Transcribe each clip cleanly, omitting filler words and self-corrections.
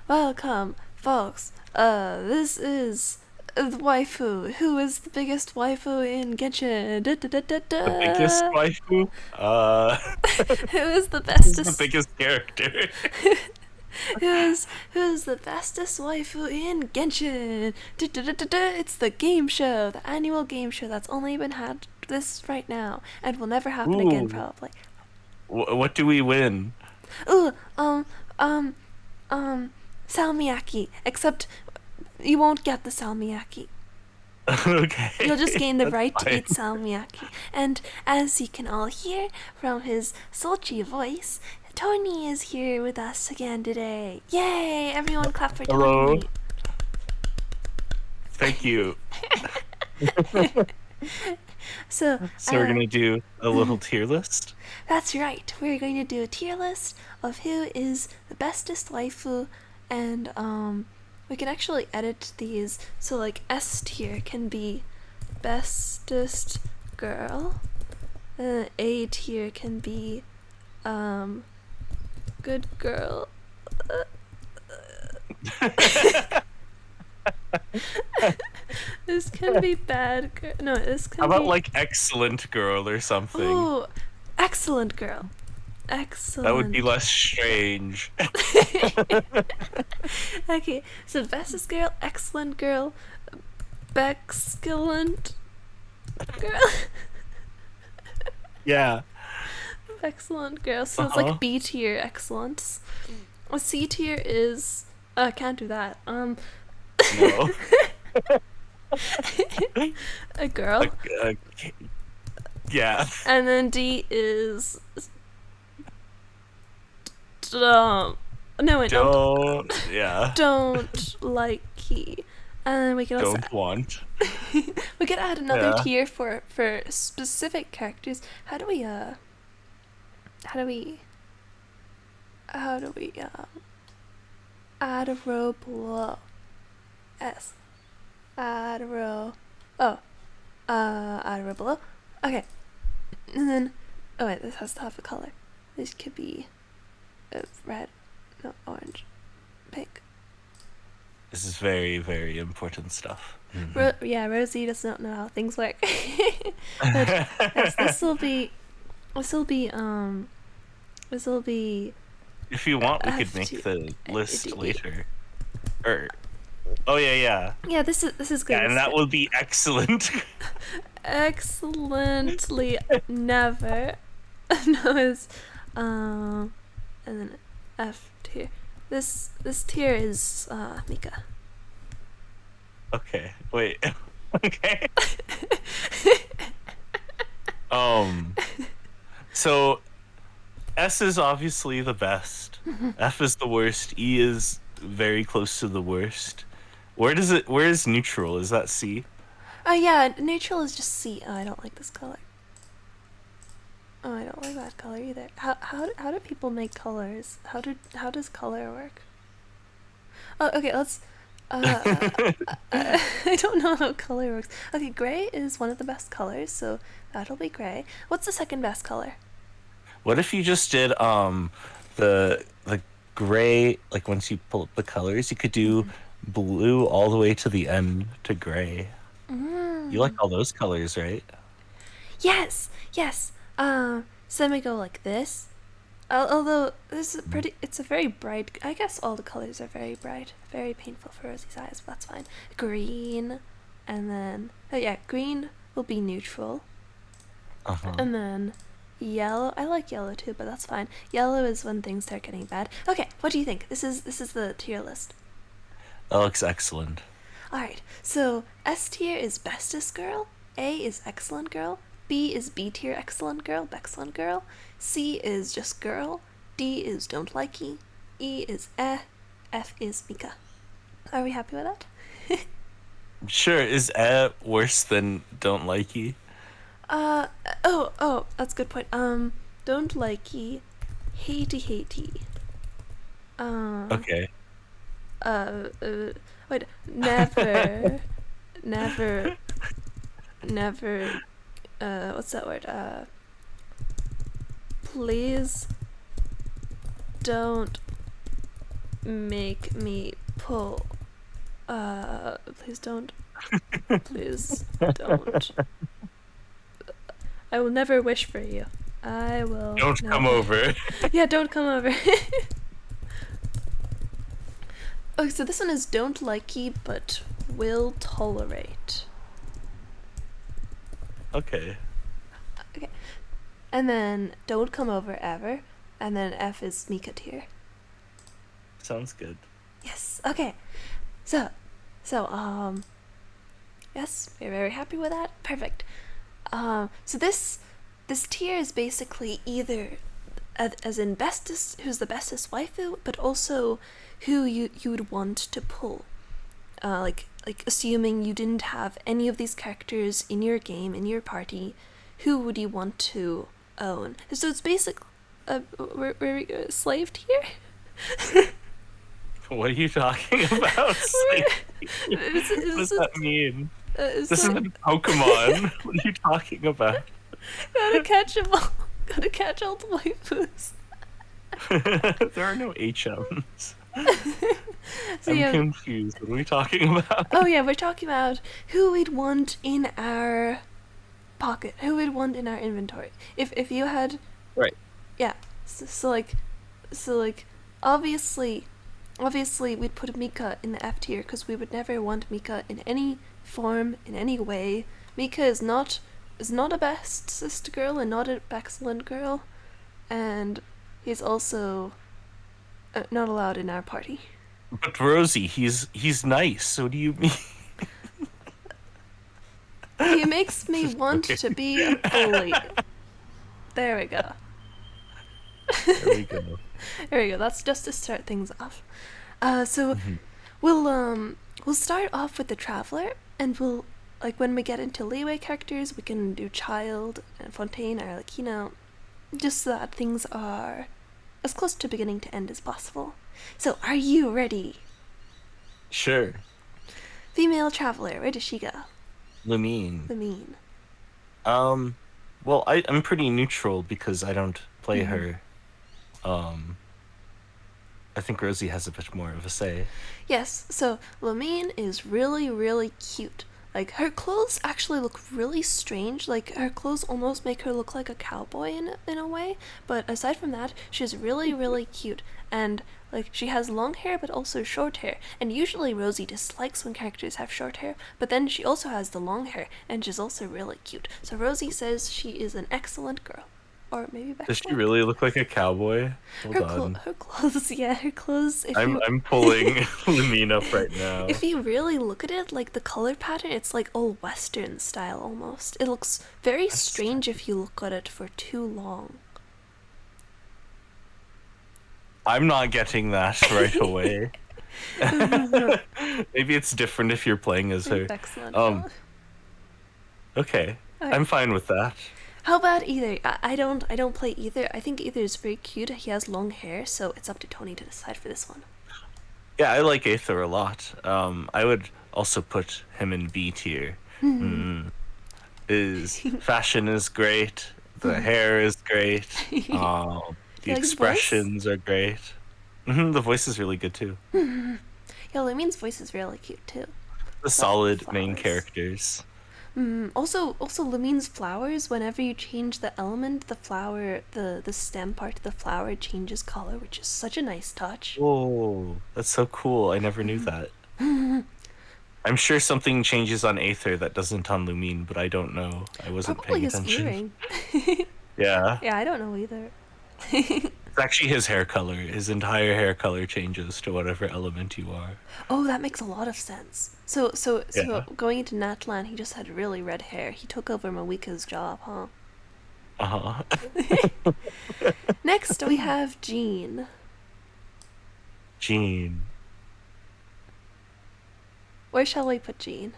Welcome, folks. This is the waifu. Who is the biggest waifu in Genshin? Da, da, da, da, The biggest da. waifu? Who is the Who's the bestest? biggest character? Who's the bestest waifu in Genshin? Da, da, da, da, da. It's the game show, the annual game show that's only been had this right now and will never happen again, Ooh, probably. what do we win? Ooh, um, salmiakki. Except you won't get the salmiakki. Okay, You'll just gain the that's right to fine. eat salmiakki. And as you can all hear from his sultry voice, Tony is here with us again today. Yay! Everyone clap for Hello, Tony. thank you. So, So we're gonna do a little tier list. that's right. We're going to do a tier list of who is the bestest waifu, and we can actually edit these. So like S tier can be bestest girl. A tier can be good girl. This can be bad girl. No, this How can about be. like excellent girl or something? Ooh, excellent girl. That would be Excellent. less strange. Okay, so bestest girl, excellent girl, Bexcellent girl. Yeah. Excellent girl. So it's Uh-huh. like B tier excellence. A C tier is can't do that. No. A girl. Uh, yeah. And then D is no wait, no. Yeah. Don't like key. And then we can also Don't want. we could add another Yeah. tier for specific characters. How do we how do we add a row below S, add a row, oh, add a row below, okay. And then oh wait, this has to have a color. This could be red, no, orange, pink. This is very, very important stuff. Yeah, Rosie does not know how things work. But yes, this will be this will be If you want, we could make FT. the list later. Or, oh yeah, yeah, Yeah, this is good. yeah, This and is that good. would be excellent. Excellently never. No, it's and then F tier. This tier is Mika. Okay, wait. Okay. Um. So S is obviously the best. F is the worst. E is very close to the worst. Where does it? Where is neutral? Is that C? Oh yeah, neutral is just C. Oh, I don't like this color. Oh, I don't like that color either. How do people make colors? How does color work? Oh, okay, let's. I don't know how color works. Okay, gray is one of the best colors, so that'll be gray. What's the second best color? What if you just did the gray, like once you pull up the colors, you could do blue all the way to the end to gray. You like all those colors, right? Yes, yes. So then we go like this. Although this is pretty, it's a very bright. I guess all the colors are very bright, very painful for Rosie's eyes, but that's fine. Green, and then oh yeah, green will be neutral, Uh-huh. and then yellow. I like yellow too, but that's fine. Yellow is when things start getting bad. Okay, what do you think? This is the tier list. That looks excellent. All right, so S tier is bestest girl, A is excellent girl, B is B tier excellent girl, excellent girl, C is just girl, D is don't likey, E is F is Mika. Are we happy with that? Sure, is worse than don't likey? Uh oh, that's a good point. Don't likey, hatey. Um Okay. uh, uh wait, never, never, never. What's that word? Please don't make me pull. Please don't. Please don't. I will never wish for you. I will. Don't never. come over. Yeah, don't come over. Okay, so this one is don't likey, but will tolerate. Okay. Okay. And then don't come over ever. And then F is Mika tier. Sounds good. Yes. Okay. So, yes, we're very happy with that. Perfect. So this tier is basically either as in bestest, who's the bestest waifu, but also who you would want to pull. Like assuming you didn't have any of these characters in your game, in your party, who would you want to own? So it's basic. We're slave tier. What are you talking about? What does that mean? This isn't Pokemon. What are you talking about? Gotta catch them all. Gotta catch all the waifus. There are no HMs. So I'm yeah. confused. What are we talking about? Oh yeah, we're talking about who we'd want in our pocket, who we'd want in our inventory. If you had, Right. yeah. So like, obviously we'd put Mika in the F tier because we would never want Mika in any form, in any way. Mika is not a best sister girl and not an excellent girl, and he's also not allowed in our party. But Rosie, he's nice. What do you mean? He makes me want to be a bully. There we go. There we go. There we go. That's just to start things off. So we'll start off with the Traveler, and we'll when we get into leeway characters, we can do Child and Fontaine, or just so that things are as close to beginning to end as possible. So, are you ready? Sure. Female Traveler, where does she go? Lumine. Well, I'm pretty neutral because I don't play her. I think Rosie has a bit more of a say. Yes, so Lumine is really, really cute. Her clothes actually look really strange. Her clothes almost make her look like a cowboy in a way. But aside from that, she's really, really cute. And, she has long hair but also short hair. And usually Rosie dislikes when characters have short hair. But then she also has the long hair, and she's also really cute. So Rosie says she is an excellent girl. Or maybe back. Does she really look like a cowboy? Hold on. Her clothes, yeah, her clothes. I'm pulling Lumine up right now. If you really look at it, the color pattern, it's all Western style almost. It looks very strange if you look at it for too long. I'm not getting that right away. Maybe it's different if you're playing as her. Excellent. Okay. I'm fine with that. How about Either? I don't play Either. I think Either is very cute. He has long hair, so it's up to Tony to decide for this one. Yeah, I like Aether a lot. I would also put him in B tier. His fashion is great. The hair is great. The expressions are great. The voice is really good too. Yeah, Lumine's voice is really cute too. The solid main characters. Also Lumine's flowers, whenever you change the element, the flower, the stem part of the flower changes color, which is such a nice touch. Oh, that's so cool. I never knew that. I'm sure something changes on Aether that doesn't on Lumine, but I don't know. I wasn't Probably paying attention. His earring. Yeah. Yeah, I don't know either. It's actually his hair color. His entire hair color changes to whatever element you are. Oh, that makes a lot of sense. So going into Natlan, he just had really red hair. He took over Mawika's job, huh? Uh-huh. Next, we have Jean. Jean. Where shall we put Jean?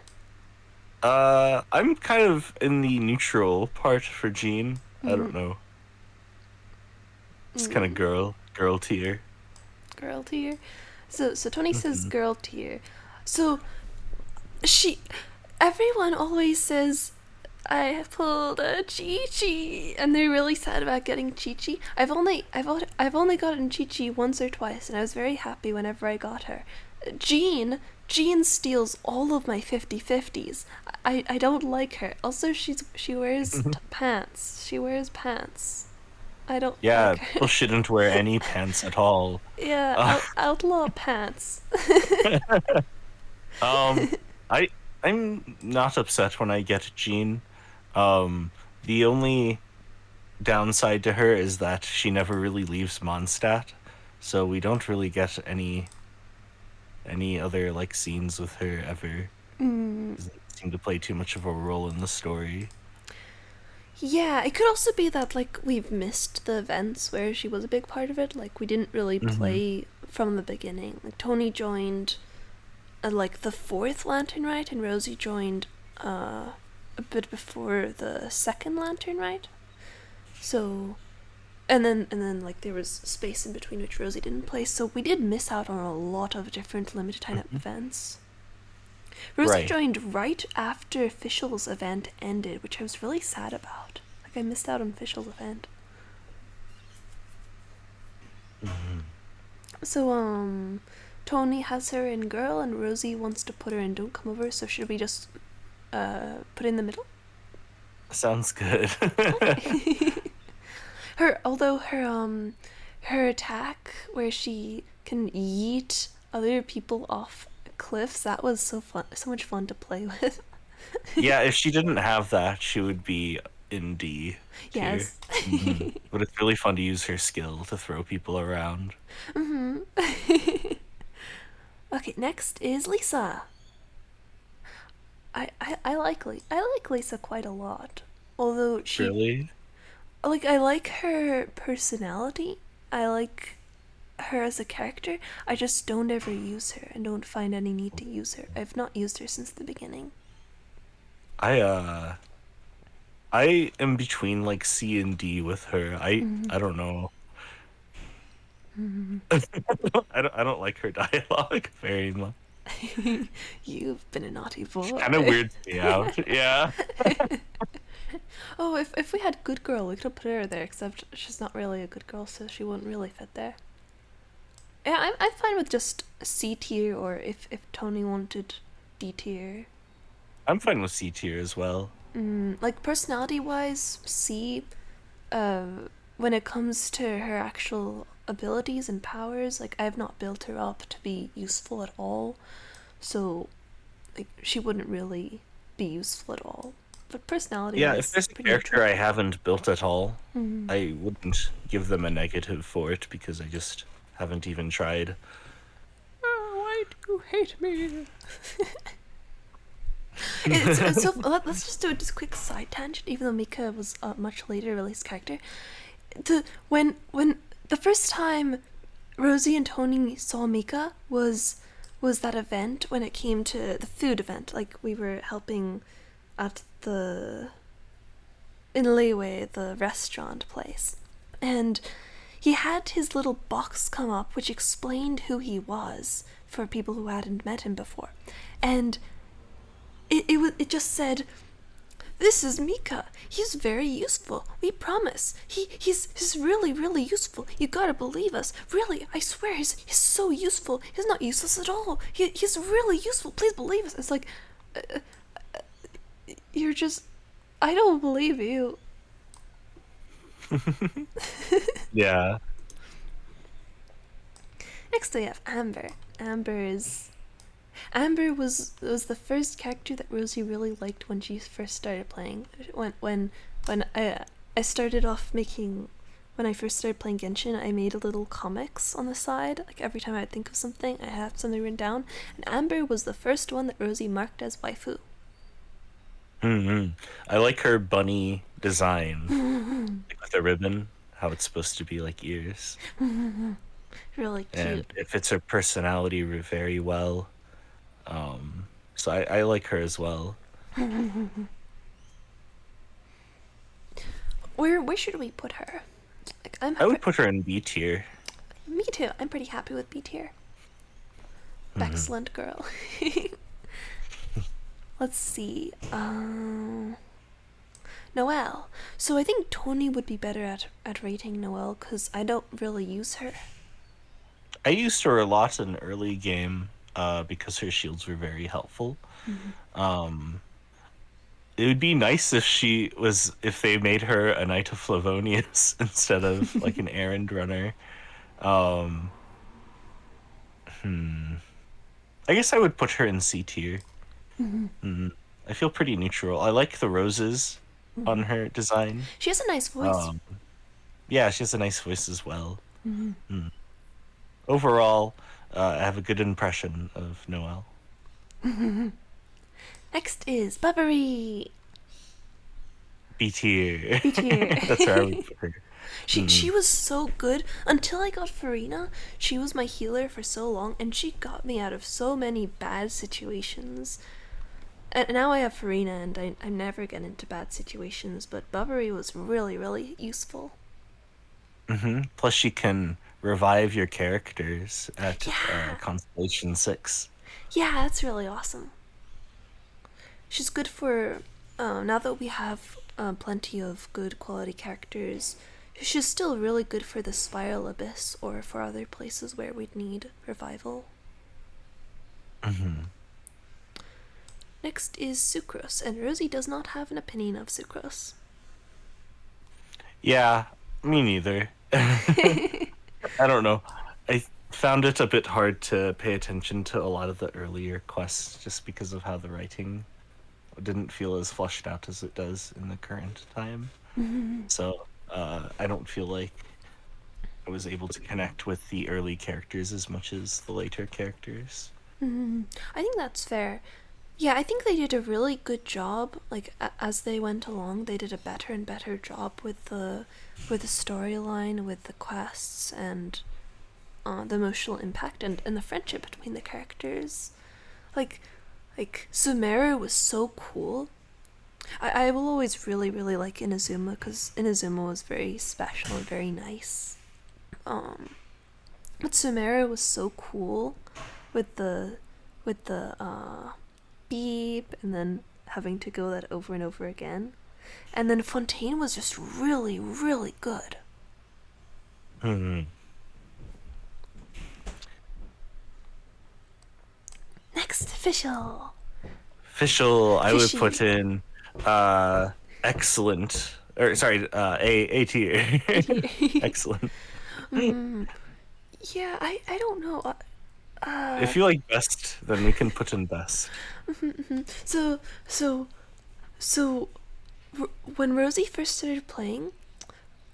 I'm kind of in the neutral part for Jean. I don't know. It's kind of girl tier. Girl tier. So Tony says girl tier. So everyone always says I pulled a Chi-Chi, and they're really sad about getting Chi-Chi. I've only gotten Chi-Chi once or twice, and I was very happy whenever I got her. Jean steals all of my 50/50s. I don't like her. Also, she wears pants. She wears pants. I don't Yeah, like people her. shouldn't wear any pants at all. Yeah, Uh, outlaw pants. um, I I'm not upset when I get Jean. Um, the only downside to her is that she never really leaves Mondstadt, so we don't really get any other like scenes with her ever. Mm, Doesn't seem to play too much of a role in the story. yeah, it could also be that like we've missed the events where she was a big part of it. Like we didn't really Hmm. play from the beginning. Like Tony joined like the fourth Lantern Rite, and Rosie joined a bit before the second Lantern Rite. So and then like there was space in between which Rosie didn't play. So we did miss out on a lot of different limited time Hmm. events. Rosie Right. joined right after Official's event ended, which I was really sad about. Like I missed out on Official's event. Hmm. So Tony has her in girl and Rosie wants to put her in don't come over, so should we just put in the middle? Sounds good. Okay. Her attack where she can yeet other people off cliffs, that was so much fun to play with. Yeah, if she didn't have that, she would be in D tier. Yes. Hmm. But it's really fun to use her skill to throw people around. Mhm. Okay, next is Lisa. I like Lisa quite a lot. Although she Really? like I like her personality. I like her as a character. I just don't ever use her and don't find any need to use her. I've not used her since the beginning. I I am between like C and D with her. I don't know. I don't like her dialogue very much. You've been a naughty She kind of boy. weirds me out. Yeah. Oh, if we had good girl, we could have put her there. Except she's not really a good girl, so she wouldn't really fit there. Yeah, I'm fine with just C tier, or if Tony wanted D tier. I'm fine with C tier as well. Like personality wise, C. Uh, when it comes to her actual abilities and powers, like I have not built her up to be useful at all, so like she wouldn't really be useful at all. But personality Yeah, if wise, there's a pretty character neutral. I haven't built at all, Mm. I wouldn't give them a negative for it because I just haven't even tried. Oh, why do you hate me? It's so. Let's just do a just quick side tangent. Even though Mika was a much later released character, when the first time Rosie and Tony saw Mika was that event when it came to the food event. Like we were helping at the in Leeway, the restaurant place, and he had his little box come up which explained who he was for people who hadn't met him before, and it just said, "This is Mika. He's very useful. We promise. He's really useful. You gotta believe us. Really, I swear, he's so useful. He's not useless at all. He's really useful. Please believe us." It's like, you're just, I don't believe you. Yeah. Next we have Amber. Amber was the first character that Rosie really liked when she first started playing. When I started off making when I first started playing Genshin, I made little comics on the side. Like every time I'd think of something, I had something written down. And Amber was the first one that Rosie marked as waifu. Hmm. I like her bunny design, like with a ribbon, how it's supposed to be like ears, Really and cute. it fits her personality very well. So I like her as well. Where should we put her? Like I would put her in B tier. me too. I'm pretty happy with B tier. Hmm. Excellent girl. Let's see. Noelle. So I think Tony would be better at rating Noelle because I don't really use her. I used her a lot in early game because her shields were very helpful. Um, it would be nice if they made her a Knight of Flavonius instead of like an errand runner. Um, hmm. I guess I would put her in C tier. Mm. I feel pretty neutral. I like the roses on her design. She has a nice voice. Um, yeah, she has a nice voice as well. Mm. Overall, I have a good impression of Noelle. Next is Bubbery. B tier. B tier. That's where I would put her. She was so good until I got Farina. She was my healer for so long, and she got me out of so many bad situations. And now I have Farina, and I never get into bad situations. But Bubbery was really, really useful. Plus, she can revive your characters at Yeah, Constellation 6. yeah, that's really awesome. She's good for now that we have plenty of good quality characters. She's still really good for the Spiral Abyss or for other places where we'd need revival. Next is Sucrose, and Rosie does not have an opinion of Sucrose. Yeah, me neither. I don't know. I found it a bit hard to pay attention to a lot of the earlier quests just because of how the writing didn't feel as fleshed out as it does in the current time. So I don't feel like I was able to connect with the early characters as much as the later characters. I think that's fair. Yeah, I think they did a really good job. Like as they went along, they did a better and better job with the storyline, with the quests, and the emotional impact and the friendship between the characters. Like Sumeru was so cool. I will always really really like Inazuma because Inazuma was very special and very nice. But Sumeru was so cool with the beep and then having to go that over and over again. And then Fontaine was just really, really good. Hmm. Next, Official. Official, I would Fishy. put in excellent. Or sorry, A tier. Excellent. Yeah, I don't know. If you like best, then we can put in best. So, so, so, when Rosie first started playing,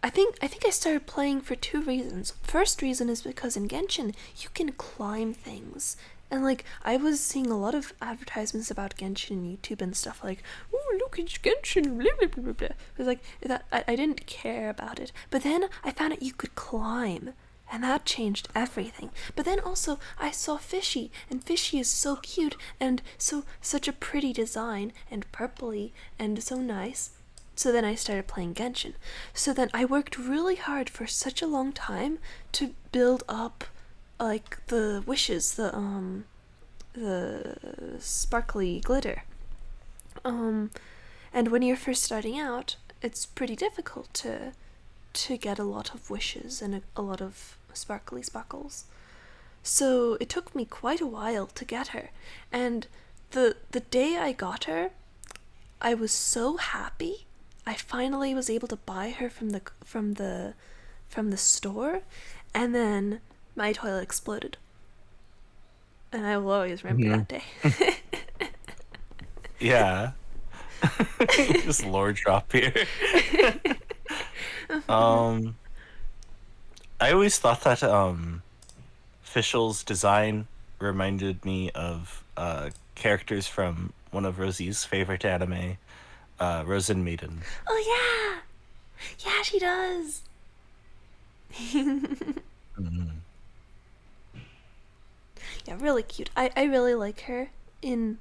I think I started playing for two reasons. First reason is because in Genshin you can climb things. And like I was seeing a lot of advertisements about Genshin on YouTube and stuff like, "Oh, look, it's Genshin." Blah, blah, blah, blah. It was like that. I didn't care about it, but then I found out you could climb, and that changed everything. But then also I saw Fishy, and Fishy is so cute and such a pretty design and purpley and so nice. So then I started playing Genshin. So then I worked really hard for such a long time to build up like the wishes, the sparkly glitter. And when you're first starting out, it's pretty difficult to get a lot of wishes and a lot of sparkly sparkles. So it took me quite a while to get her. And the day I got her, I was so happy. I finally was able to buy her from the store, and then my toilet exploded. And I will always remember Mhm. that day. Yeah. Just lore drop here. um, I always thought that Fischl's design reminded me of characters from one of Rosie's favorite anime, Rosen Maiden. Oh yeah, yeah, she does. Mhm. Yeah, really cute. I really like her in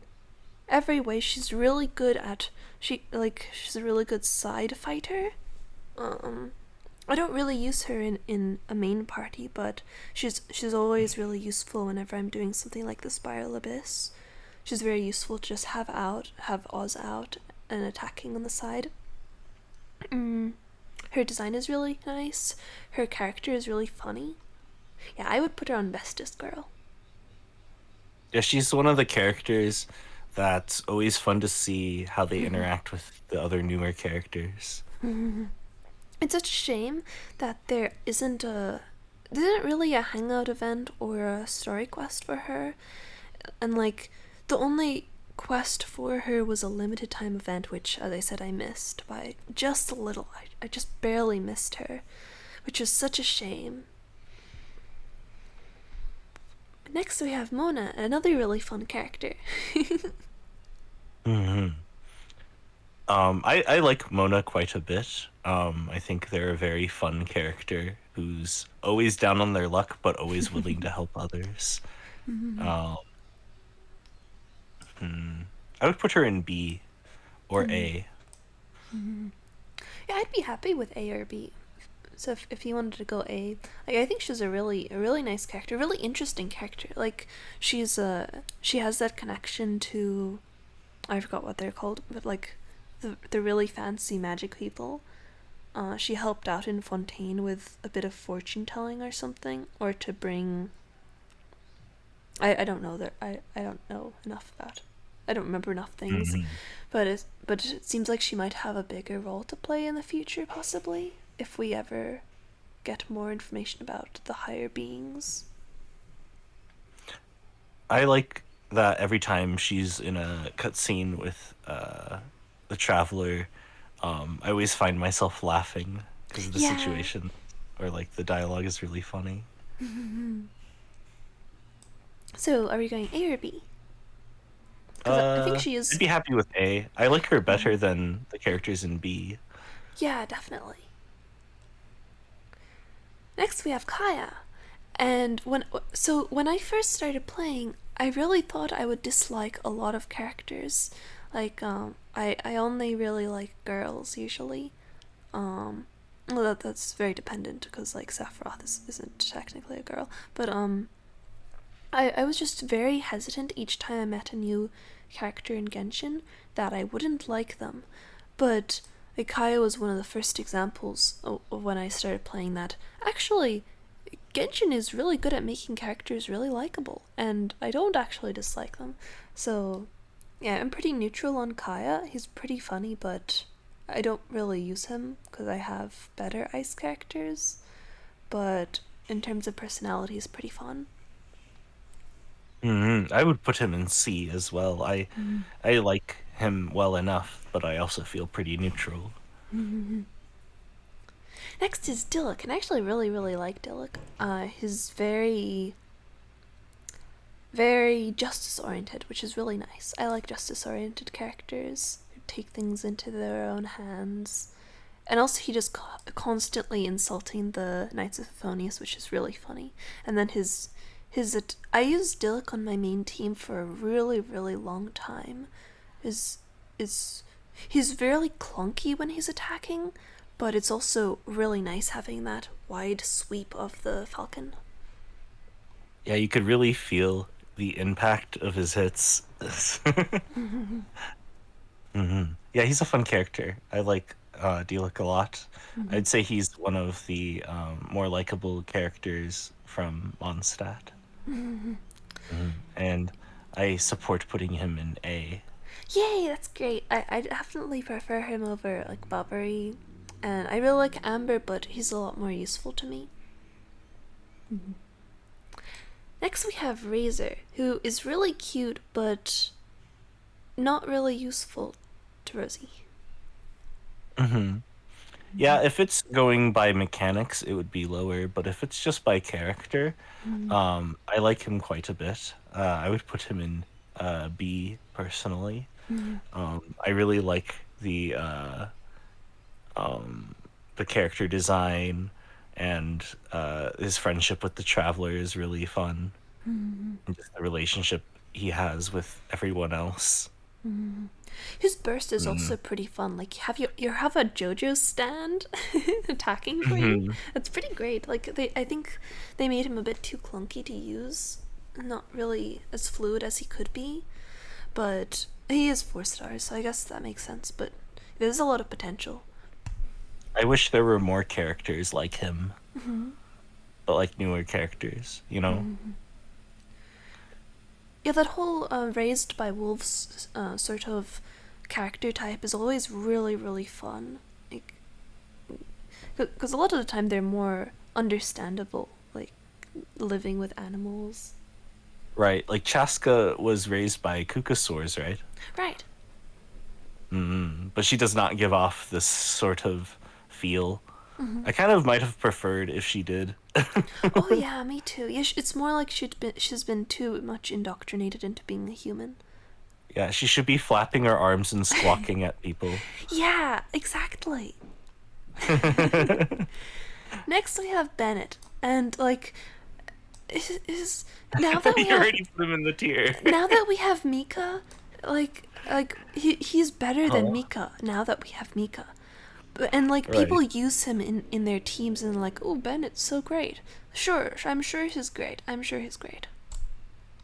every way. She's really good at she's a really good side fighter. Um, I don't really use her in a main party, but she's always really useful whenever I'm doing something like the Spiral Abyss. She's very useful to just have Oz out and attacking on the side. Mm, her design is really nice. Her character is really funny. Yeah, I would put her on bestest girl. Yeah, she's one of the characters that's always fun to see how they interact with the other newer characters. It's such a shame that there isn't really a hangout event or a story quest for her, and like the only quest for her was a limited time event, which, as I said, I missed by just a little. I just barely missed her, which is such a shame. Next, we have Mona, another really fun character. hmm I like Mona quite a bit. I think they're a very fun character who's always down on their luck, but always willing to help others. Um, hmm. I would put her in B or A. Yeah, I'd be happy with A or B. So if you wanted to go A, like I think she's a really nice character, really interesting character. Like she has that connection to, I forgot what they're called, but like the really fancy magic people. She helped out in Fontaine with a bit of fortune telling or something, or to bring. I don't know that I don't know enough about. I don't remember enough things, hmm but it seems like she might have a bigger role to play in the future, possibly if we ever get more information about the higher beings. I like that every time she's in a cutscene with the traveler, I always find myself laughing because of the Yeah. situation, or like the dialogue is really funny. So are we going A or B? Because I think she I'd is. be happy with A. I like her better than the characters in B. Yeah, definitely. Next we have Kaya, and when I first started playing, I really thought I would dislike a lot of characters. Like I only really like girls usually. Um, well, that's very dependent because like Sephiroth isn't technically a girl, but I was just very hesitant each time I met a new character in Genshin that I wouldn't like them. But like, Kaya was one of the first examples of when I started playing that. Actually, Genshin is really good at making characters really likable, and I don't actually dislike them. So, yeah, I'm pretty neutral on Kaya. He's pretty funny, but I don't really use him because I have better ice characters. But in terms of personality, he's pretty fun. I would put him in C as well. I like him well enough, but I also feel pretty neutral. Next is Dillik, and I actually really like Dillik. He's very justice oriented, which is really nice. I like justice oriented characters who take things into their own hands. And also, he just constantly insulting the Knights of Favonius, which is really funny. And then I used Dillik on my main team for a really long time. Is is He's very clunky when he's attacking, but it's also really nice having that wide sweep of the falcon. Yeah, you could really feel the impact of his hits. Yeah, he's a fun character. I like Dieluk a lot. I'd say he's one of the more likable characters from Mondstadt. And I support putting him in A. Yay, that's great. I definitely prefer him over like Bobbery, and I really like Amber, but he's a lot more useful to me. Next we have Razor, who is really cute but not really useful to Rosie. hmm Yeah, if it's going by mechanics, it would be lower, but if it's just by character, I like him quite a bit. I would put him in B personally. I really like the character design, and his friendship with the Traveler is really fun, and just the relationship he has with everyone else. His burst is Mm. also pretty fun. Like you have a JoJo stand attacking for you. hmm That's pretty great. I think they made him a bit too clunky to use, not really as fluid as he could be. But he is 4 stars, so I guess that makes sense. But there's a lot of potential. I wish there were more characters like him, Hmm. but like newer characters, you know? Yeah, that whole raised by wolves sort of character type is always really, really fun. Like, because a lot of the time they're more understandable, like living with animals. Right, like Chaska was raised by Kukasaurs, right? Right. But she does not give off this sort of feel. Hmm. I kind of might have preferred if she did. Oh yeah, me too. Yeah, it's more like she's been too much indoctrinated into being a human. Yeah, she should be flapping her arms and squawking at people. Yeah, exactly. Next we have Bennett, and like, is now that we You have already put him in the tier. now that we have Mika, he's better than Huh? Mika now that we have Mika. And like Right. people use him in their teams and like, oh, Bennett's so great. Sure, I'm sure he's great. I'm sure he's great.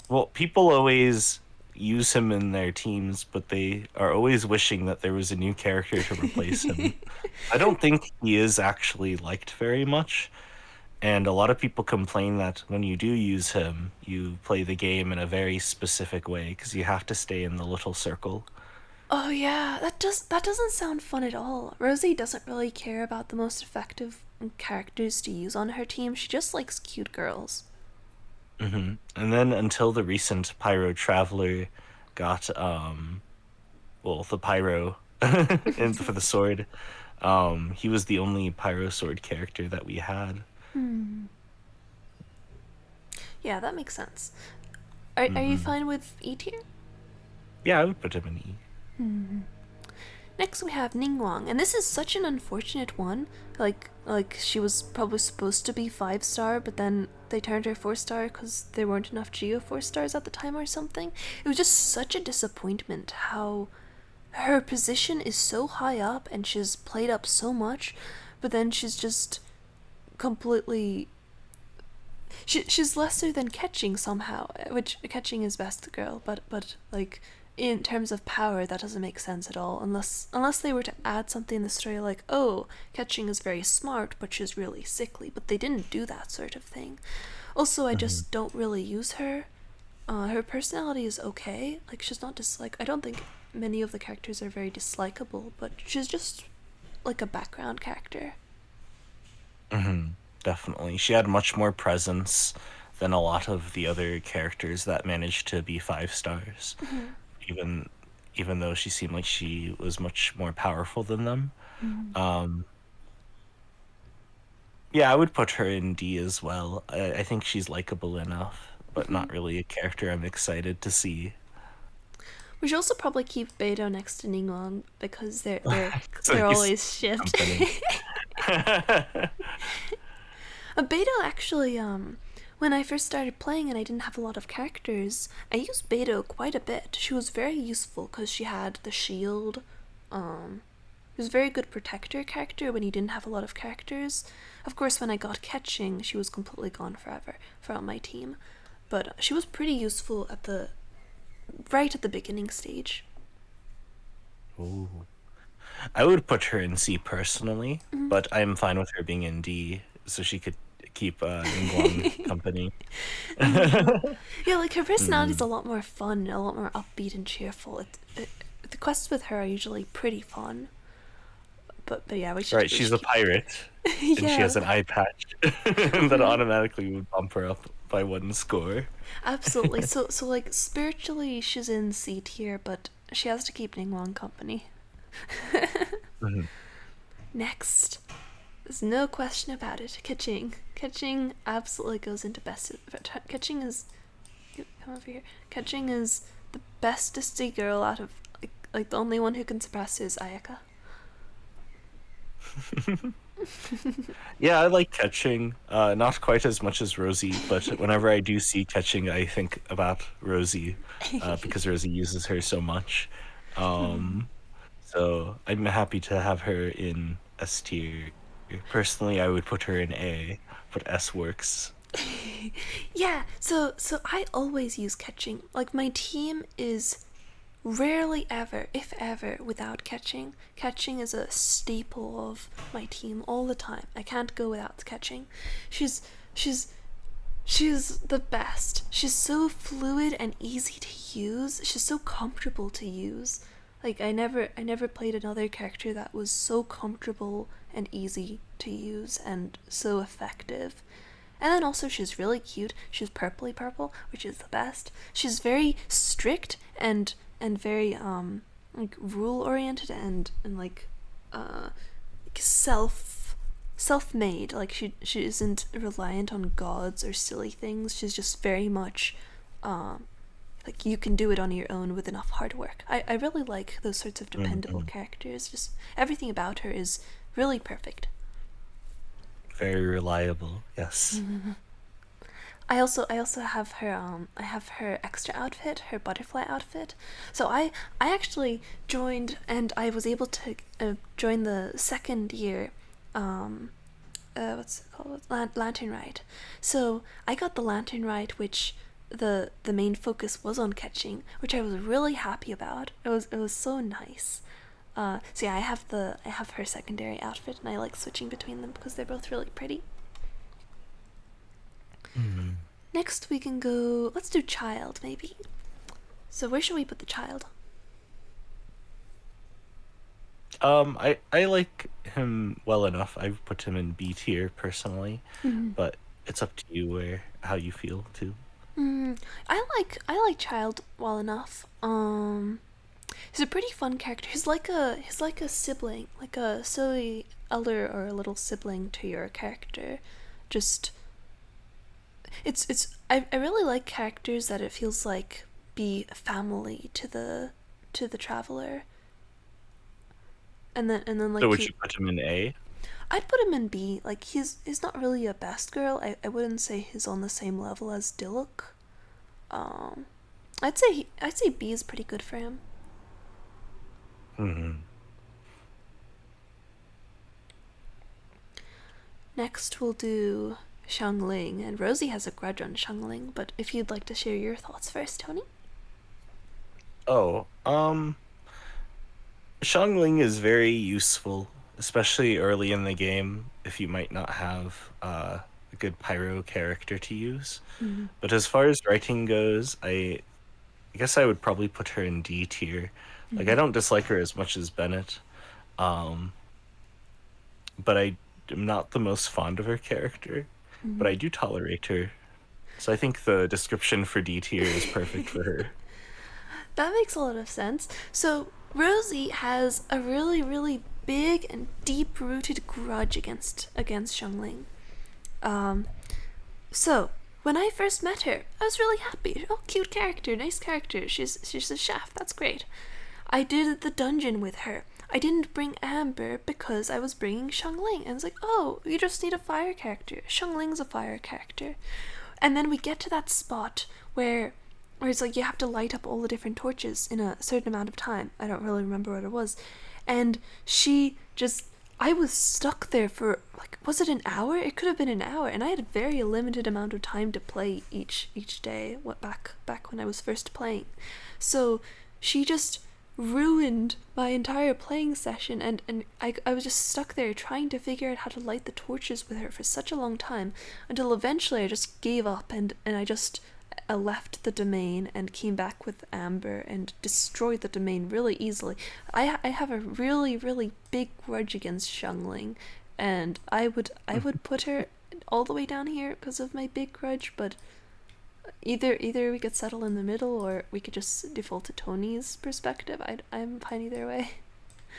Well, people always use him in their teams, but they are always wishing that there was a new character to replace him. I don't think he is actually liked very much, and a lot of people complain that when you do use him, you play the game in a very specific way because you have to stay in the little circle. Oh yeah, that doesn't sound fun at all. Rosie doesn't really care about the most effective characters to use on her team. She just likes cute girls. And then until the recent Pyro Traveler got well, the Pyro and for the sword, he was the only Pyro sword character that we had. Yeah, that makes sense. Are you fine with E tier? Yeah, I would put him in E. Next we have Ningguang, and this is such an unfortunate one. Like she was probably supposed to be 5-star, but then they turned her 4-star because there weren't enough Geo 4-stars at the time or something. It was just such a disappointment how her position is so high up and she's played up so much, but then she's just completely she's lesser than catching somehow, which catching is best girl, but like in terms of power that doesn't make sense at all unless they were to add something in the story like, oh, catching is very smart but she's really sickly, but they didn't do that sort of thing. Also, I Hmm. just don't really use her. Her personality is okay, like she's not I don't think many of the characters are very dislikable, but she's just like a background character. Definitely. She had much more presence than a lot of the other characters that managed to be 5 stars. Even even though she seemed like she was much more powerful than them. Um, yeah, I would put her in D as well. I think she's likable enough, but not really a character I'm excited to see. We should also probably keep Beidou next to Ningguang because So they're he's always shipped. company. Beidou actually, when I first started playing and I didn't have a lot of characters, I used Beidou quite a bit. She was very useful because she had the shield. She was a very good protector character when you didn't have a lot of characters. Of course, when I got catching, she was completely gone forever from my team. But she was pretty useful at the right at the beginning stage. Ooh. I would put her in C personally, but I'm fine with her being in D so she could keep Ningguang company. Yeah, like her personality is Mm. a lot more fun, a lot more upbeat and cheerful. The quests with her are usually pretty fun. But yeah, Right, we she's should a keep. pirate and she has Yeah, an eye patch that automatically would bump her up by 1 score. absolutely. So like spiritually, she's in C tier, but she has to keep Ningguang company. Mhm. Next, there's no question about it. Catching absolutely goes into best. Catching is come over here. Catching is the bestesty girl out of like the only one who can surpass her is Ayaka. Yeah, I like catching. Not quite as much as Rosie, but whenever I do see catching, I think about Rosie because Rosie uses her so much. Um, so I'm happy to have her in S tier. Personally, I would put her in A, but S works. Yeah, so I always use catching. Like my team is rarely ever, if ever, without catching. Catching is a staple of my team all the time. I can't go without catching. She's she's she's the best. She's so fluid and easy to use. She's so comfortable to use. Like I never played another character that was so comfortable and easy to use and so effective. And then also she's really cute. She's purpley purple, which is the best. She's very strict and very like rule oriented and like self-made. Like she isn't reliant on gods or silly things. She's just very much like you can do it on your own with enough hard work. I really like those sorts of dependable Mm-hmm. characters. Just everything about her is really perfect. Very reliable. Yes. I also have her I have her extra outfit, her butterfly outfit. So I actually joined and I was able to join the second year what's it called, lantern ride. So I got the lantern ride, which the main focus was on catching, which I was really happy about. It was so nice. So yeah, I have her secondary outfit, and I like switching between them because they're both really pretty. Mm-hmm. Next, we can go. Let's do child, maybe. So where should we put the child? I like him well enough. I've put him in B tier personally, Mm. but it's up to you where how you feel too. Mm, I like child well enough. He's a pretty fun character. He's like a sibling, like a silly elder or a little sibling to your character. Just I really like characters that it feels like be a family to the traveler. And then So like would you put him in A? I'd put him in B. Like he's not really a best girl. I wouldn't say he's on the same level as Diluc. Um I'd say B is pretty good for him. Mm-hmm. Next we'll do Xiangling, and Rosie has a grudge on Xiangling, but if you'd like to share your thoughts first, Tony. Oh, Xiangling is very useful, especially early in the game if you might not have a good pyro character to use. Mm. But as far as writing goes, I guess I would probably put her in D tier. Like I Mm. don't dislike her as much as Bennett, um, but I am not the most fond of her character. But Mm. I do tolerate her, so I think the description for D tier is perfect for her. That makes a lot of sense. So Rosie has a really, really big and deep-rooted grudge against Xiangling. Um, so when I first met her, I was really happy. Oh, cute character, nice character. She's a chef. That's great. I did the dungeon with her. I didn't bring Amber because I was bringing Xiangling, and I was like, oh, you just need a fire character. Xiangling's a fire character. And then we get to that spot where it's like you have to light up all the different torches in a certain amount of time. I don't really remember what it was. And she just I was stuck there for like was it an hour? It could have been an hour, and I had a very limited amount of time to play each day. What back when I was first playing, so she just ruined my entire playing session, and I was just stuck there trying to figure out how to light the torches with her for such a long time until eventually I just gave up and I just left the domain and came back with Amber and destroyed the domain really easily. I have a really really big grudge against Xiangling, and I would put her all the way down here because of my big grudge. But either we could settle in the middle or we could just default to Tony's perspective. I'm fine either way.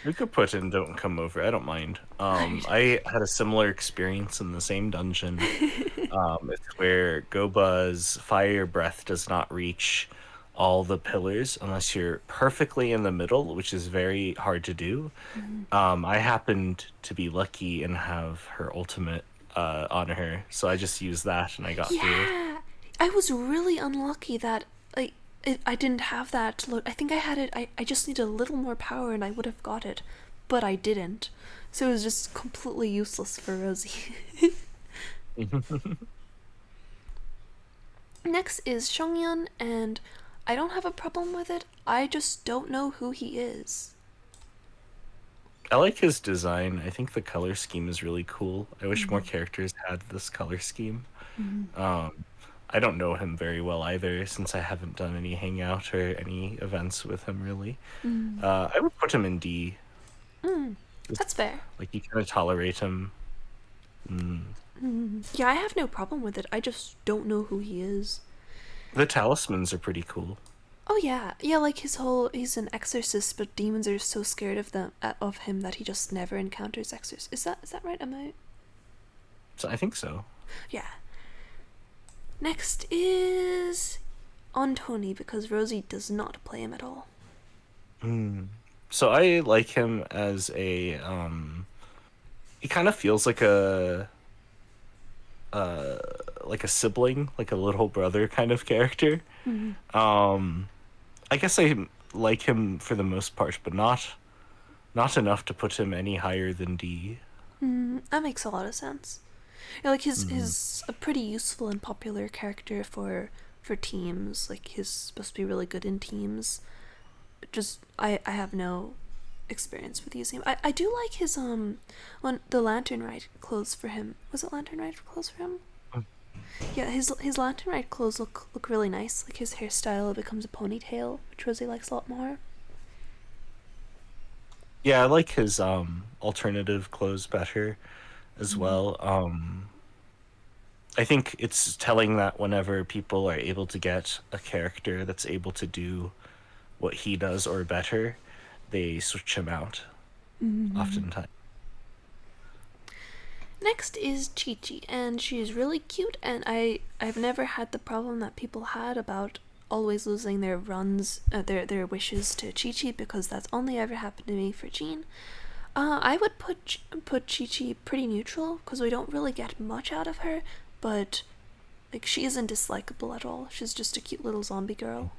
We could put in Don't Come Over. I don't mind. Right. I had a similar experience in the same dungeon. It's where Goba's fire breath does not reach all the pillars unless you're perfectly in the middle, which is very hard to do. Mhm. I happened to be lucky and have her ultimate on her, so I just used that and I got through. Yeah, I was really unlucky that I didn't have that load. I think I had it. I just needed a little more power and I would have got it, but I didn't. So it was just completely useless for Rosie. Next is Shongyan, and I don't have a problem with it. I just don't know who he is. I like his design. I think the color scheme is really cool. I wish more characters had this color scheme. Um, I don't know him very well either, since I haven't done any hangout or any events with him really. I would put him in D. Just, That's fair. like you kind of tolerate him. Mm. Yeah, I have no problem with it. I just don't know who he is. The talismans are pretty cool. Oh yeah, yeah. Like his whole, he's an exorcist, but demons are so scared of him that he just never encounters exorcists. Is that right? Am I? So I think so. Yeah. Next is Antoni because Rosie does not play him at all. Mm. So I like him as a he kind of feels uh like a sibling, like a little brother kind of character. Um I guess I like him for the most part, but not enough to put him any higher than D. That makes a lot of sense. Yeah, like Mm. his a pretty useful and popular character for teams. Like he's supposed to be really good in teams. Just I have no experience with using him. I do like his when the lantern rite clothes for him. Was it lantern rite clothes for him? Yeah, his lantern rite clothes look really nice. Like his hairstyle becomes a ponytail, which Rosie likes a lot more. Yeah, I like his alternative clothes better as Mm. well. I think it's telling that whenever people are able to get a character that's able to do what he does or better, they switch him out oftentimes. Next is Chi Chi, and she is really cute. And I've never had the problem that people had about always losing their runs, their wishes to Chi Chi because that's only ever happened to me for Jean. I would put Chi Chi pretty neutral because we don't really get much out of her, but like she isn't dislikable at all. She's just a cute little zombie girl.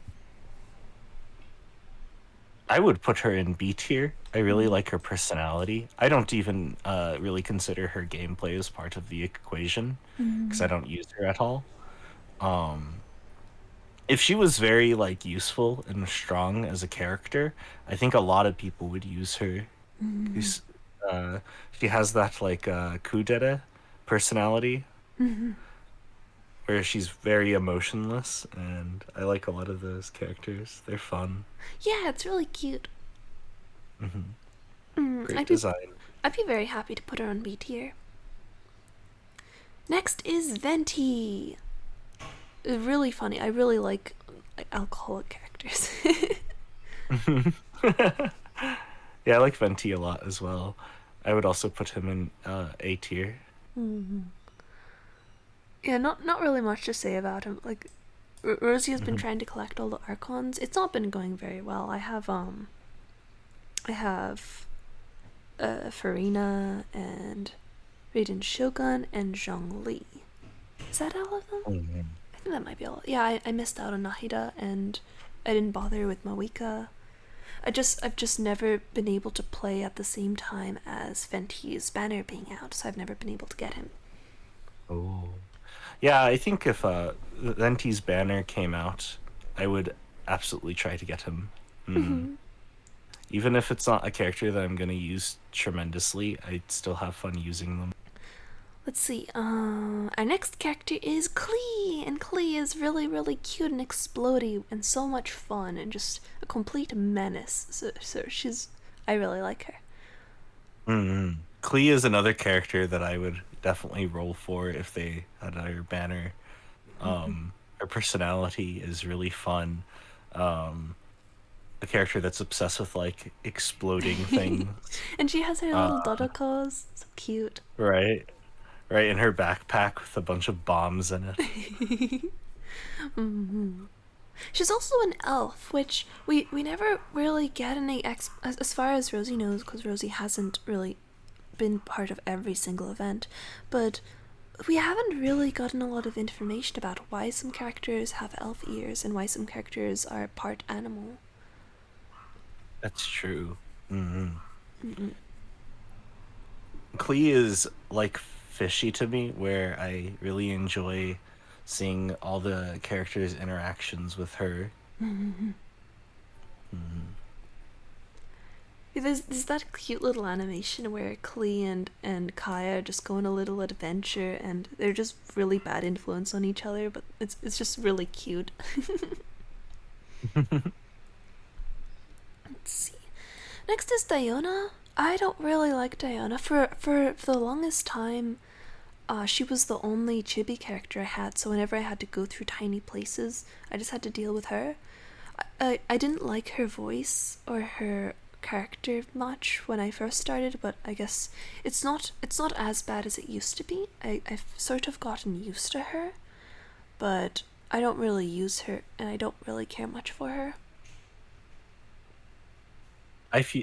I would put her in B tier. I really like her personality. I don't even really consider her gameplay as part of the equation because I don't use her at all. Um, if she was very like useful and strong as a character, I think a lot of people would use her. 'Cause, Uh, she has that like kudere personality where she's very emotionless, and I like a lot of those characters. They're fun. Yeah, it's really cute. Hmm. Mm, Great I'd be design. I'd be very happy to put her on B tier. Next is Venti. Really funny. I really like alcoholic characters. Yeah, I like Venti a lot as well. I would also put him in A tier. Yeah, not really much to say about him. Like Rosie has been Hmm. trying to collect all the archons. It's not been going very well. I have Farina and Raiden Shogun and Zhongli. Is that all of them? Hmm. I think that might be all. Yeah, I missed out on Nahida and I didn't bother with Mawika. I've just never been able to play at the same time as Venti's banner being out, so I've never been able to get him. Oh. Yeah, I think if Venti's banner came out, I would absolutely try to get him. Mm. Even if it's not a character that I'm gonna use tremendously, I'd still have fun using them. Let's see. Our next character is Klee, and Klee is really cute and explodey and so much fun and just a complete menace. So she's, I really like her. Mm-hmm. Klee is another character that I would definitely roll for if they had her banner. Her personality is really fun. Um, a character that's obsessed with like exploding things. And she has her Uh, little dodokos. So cute. right, right, in her backpack with a bunch of bombs in it. She's also an elf, which we never really get any as far as Rosie knows, because Rosie hasn't really been part of every single event, but we haven't really gotten a lot of information about why some characters have elf ears and why some characters are part animal. That's true. Hmm. Klee is like fishy to me, where I really enjoy seeing all the characters' interactions with her. Mm. There's that cute little animation where Klee and Kaya just go on a little adventure and they're just really bad influence on each other, but it's just really cute. Let's see. Next is Diona. I don't really like Diona. For the longest time, she was the only chibi character I had, so whenever I had to go through tiny places, I just had to deal with her. I didn't like her voice or her character much when I first started, but I guess it's not as bad as it used to be. I've sort of gotten used to her, but I don't really use her and I don't really care much for her.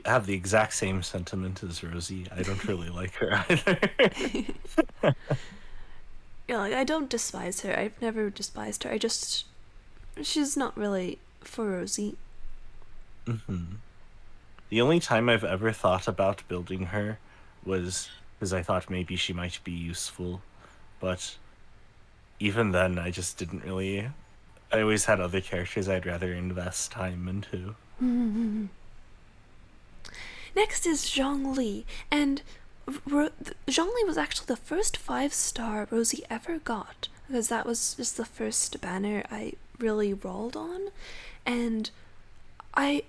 Have the exact same sentiment as Rosie. I don't really like her either. Yeah, like I don't despise her. I've never despised her. I just she's not really for Rosie. Hmm. The only time I've ever thought about building her was because I thought maybe she might be useful, but even then, I just didn't really. I always had other characters I'd rather invest time into. Next is Zhongli, and Zhongli was actually the first 5-star Rosie ever got because that was just the first banner I really rolled on, and I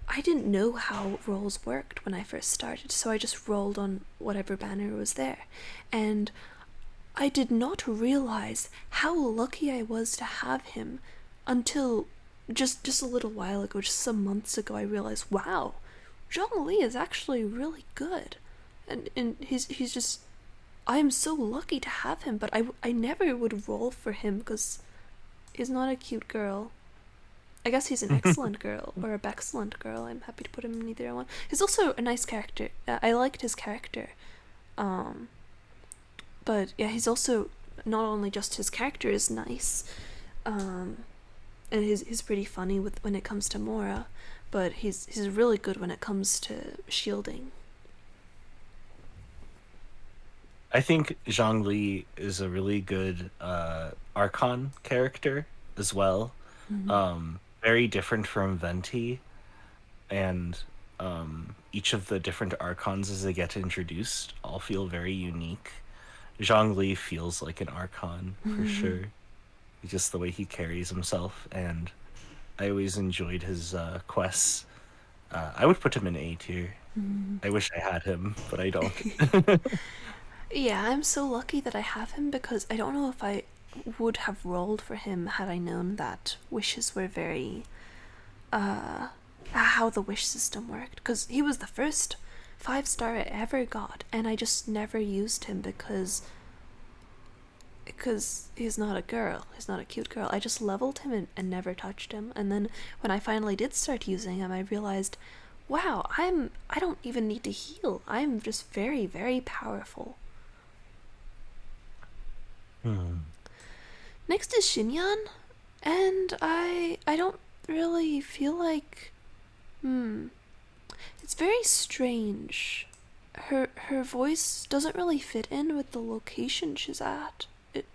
I didn't know how rolls worked when I first started, so I just rolled on whatever banner was there, and I did not realize how lucky I was to have him until just a little while ago, just some months ago. I realized, wow, Zhongli is actually really good, and he's just. I am so lucky to have him, but I never would roll for him because he's not a cute girl. I guess he's an excellent girl or a excellent girl. I'm happy to put him in either one. He's also a nice character. I liked his character. Um, but yeah, he's also not only just his character is nice, um, and he's pretty funny with when it comes to Mora, but he's really good when it comes to shielding. I think Zhang Li is a really good Archon character as well. Very different from Venti, and each of the different Archons as they get introduced all feel very unique. Zhang Li feels like an Archon for sure. Just the way he carries himself, and I always enjoyed his quests. I would put him in A tier. I wish I had him, but I don't. Yeah, I'm so lucky that I have him because I don't know if I would have rolled for him had I known that wishes were very how the wish system worked, because he was the first 5-star I ever got, and I just never used him because he's not a girl. He's not a cute girl. I just leveled him and never touched him. And then when I finally did start using him, I realized, wow, I don't even need to heal. I'm just very, very powerful. Hmm. Next is Xinyan, and I don't really feel like it's very strange. Her voice doesn't really fit in with the location she's at.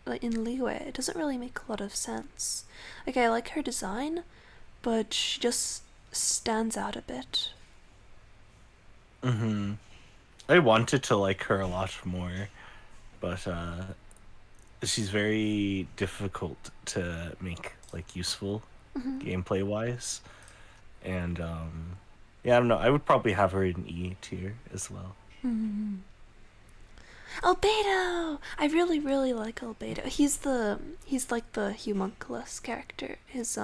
Like in Liyue, it doesn't really make a lot of sense. Like I like her design, but she just stands out a bit. Hmm. I wanted to like her a lot more, but she's very difficult to make like useful gameplay wise. And yeah, I don't know. I would probably have her in E tier as well. Albedo! I really, really like Albedo. He's like the homunculus character. His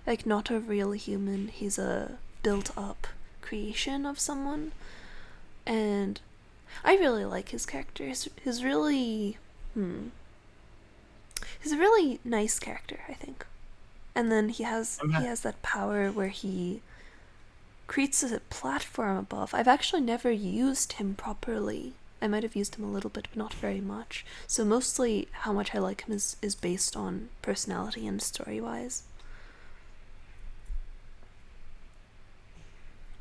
like not a real human. He's a built up creation of someone, and I really like his character. His really he's a really nice character, I think. And then I'm he ha- has that power where he creates a platform above. I've actually never used him properly. I might have used him a little bit, but not very much. So mostly how much I like him is based on personality and story wise.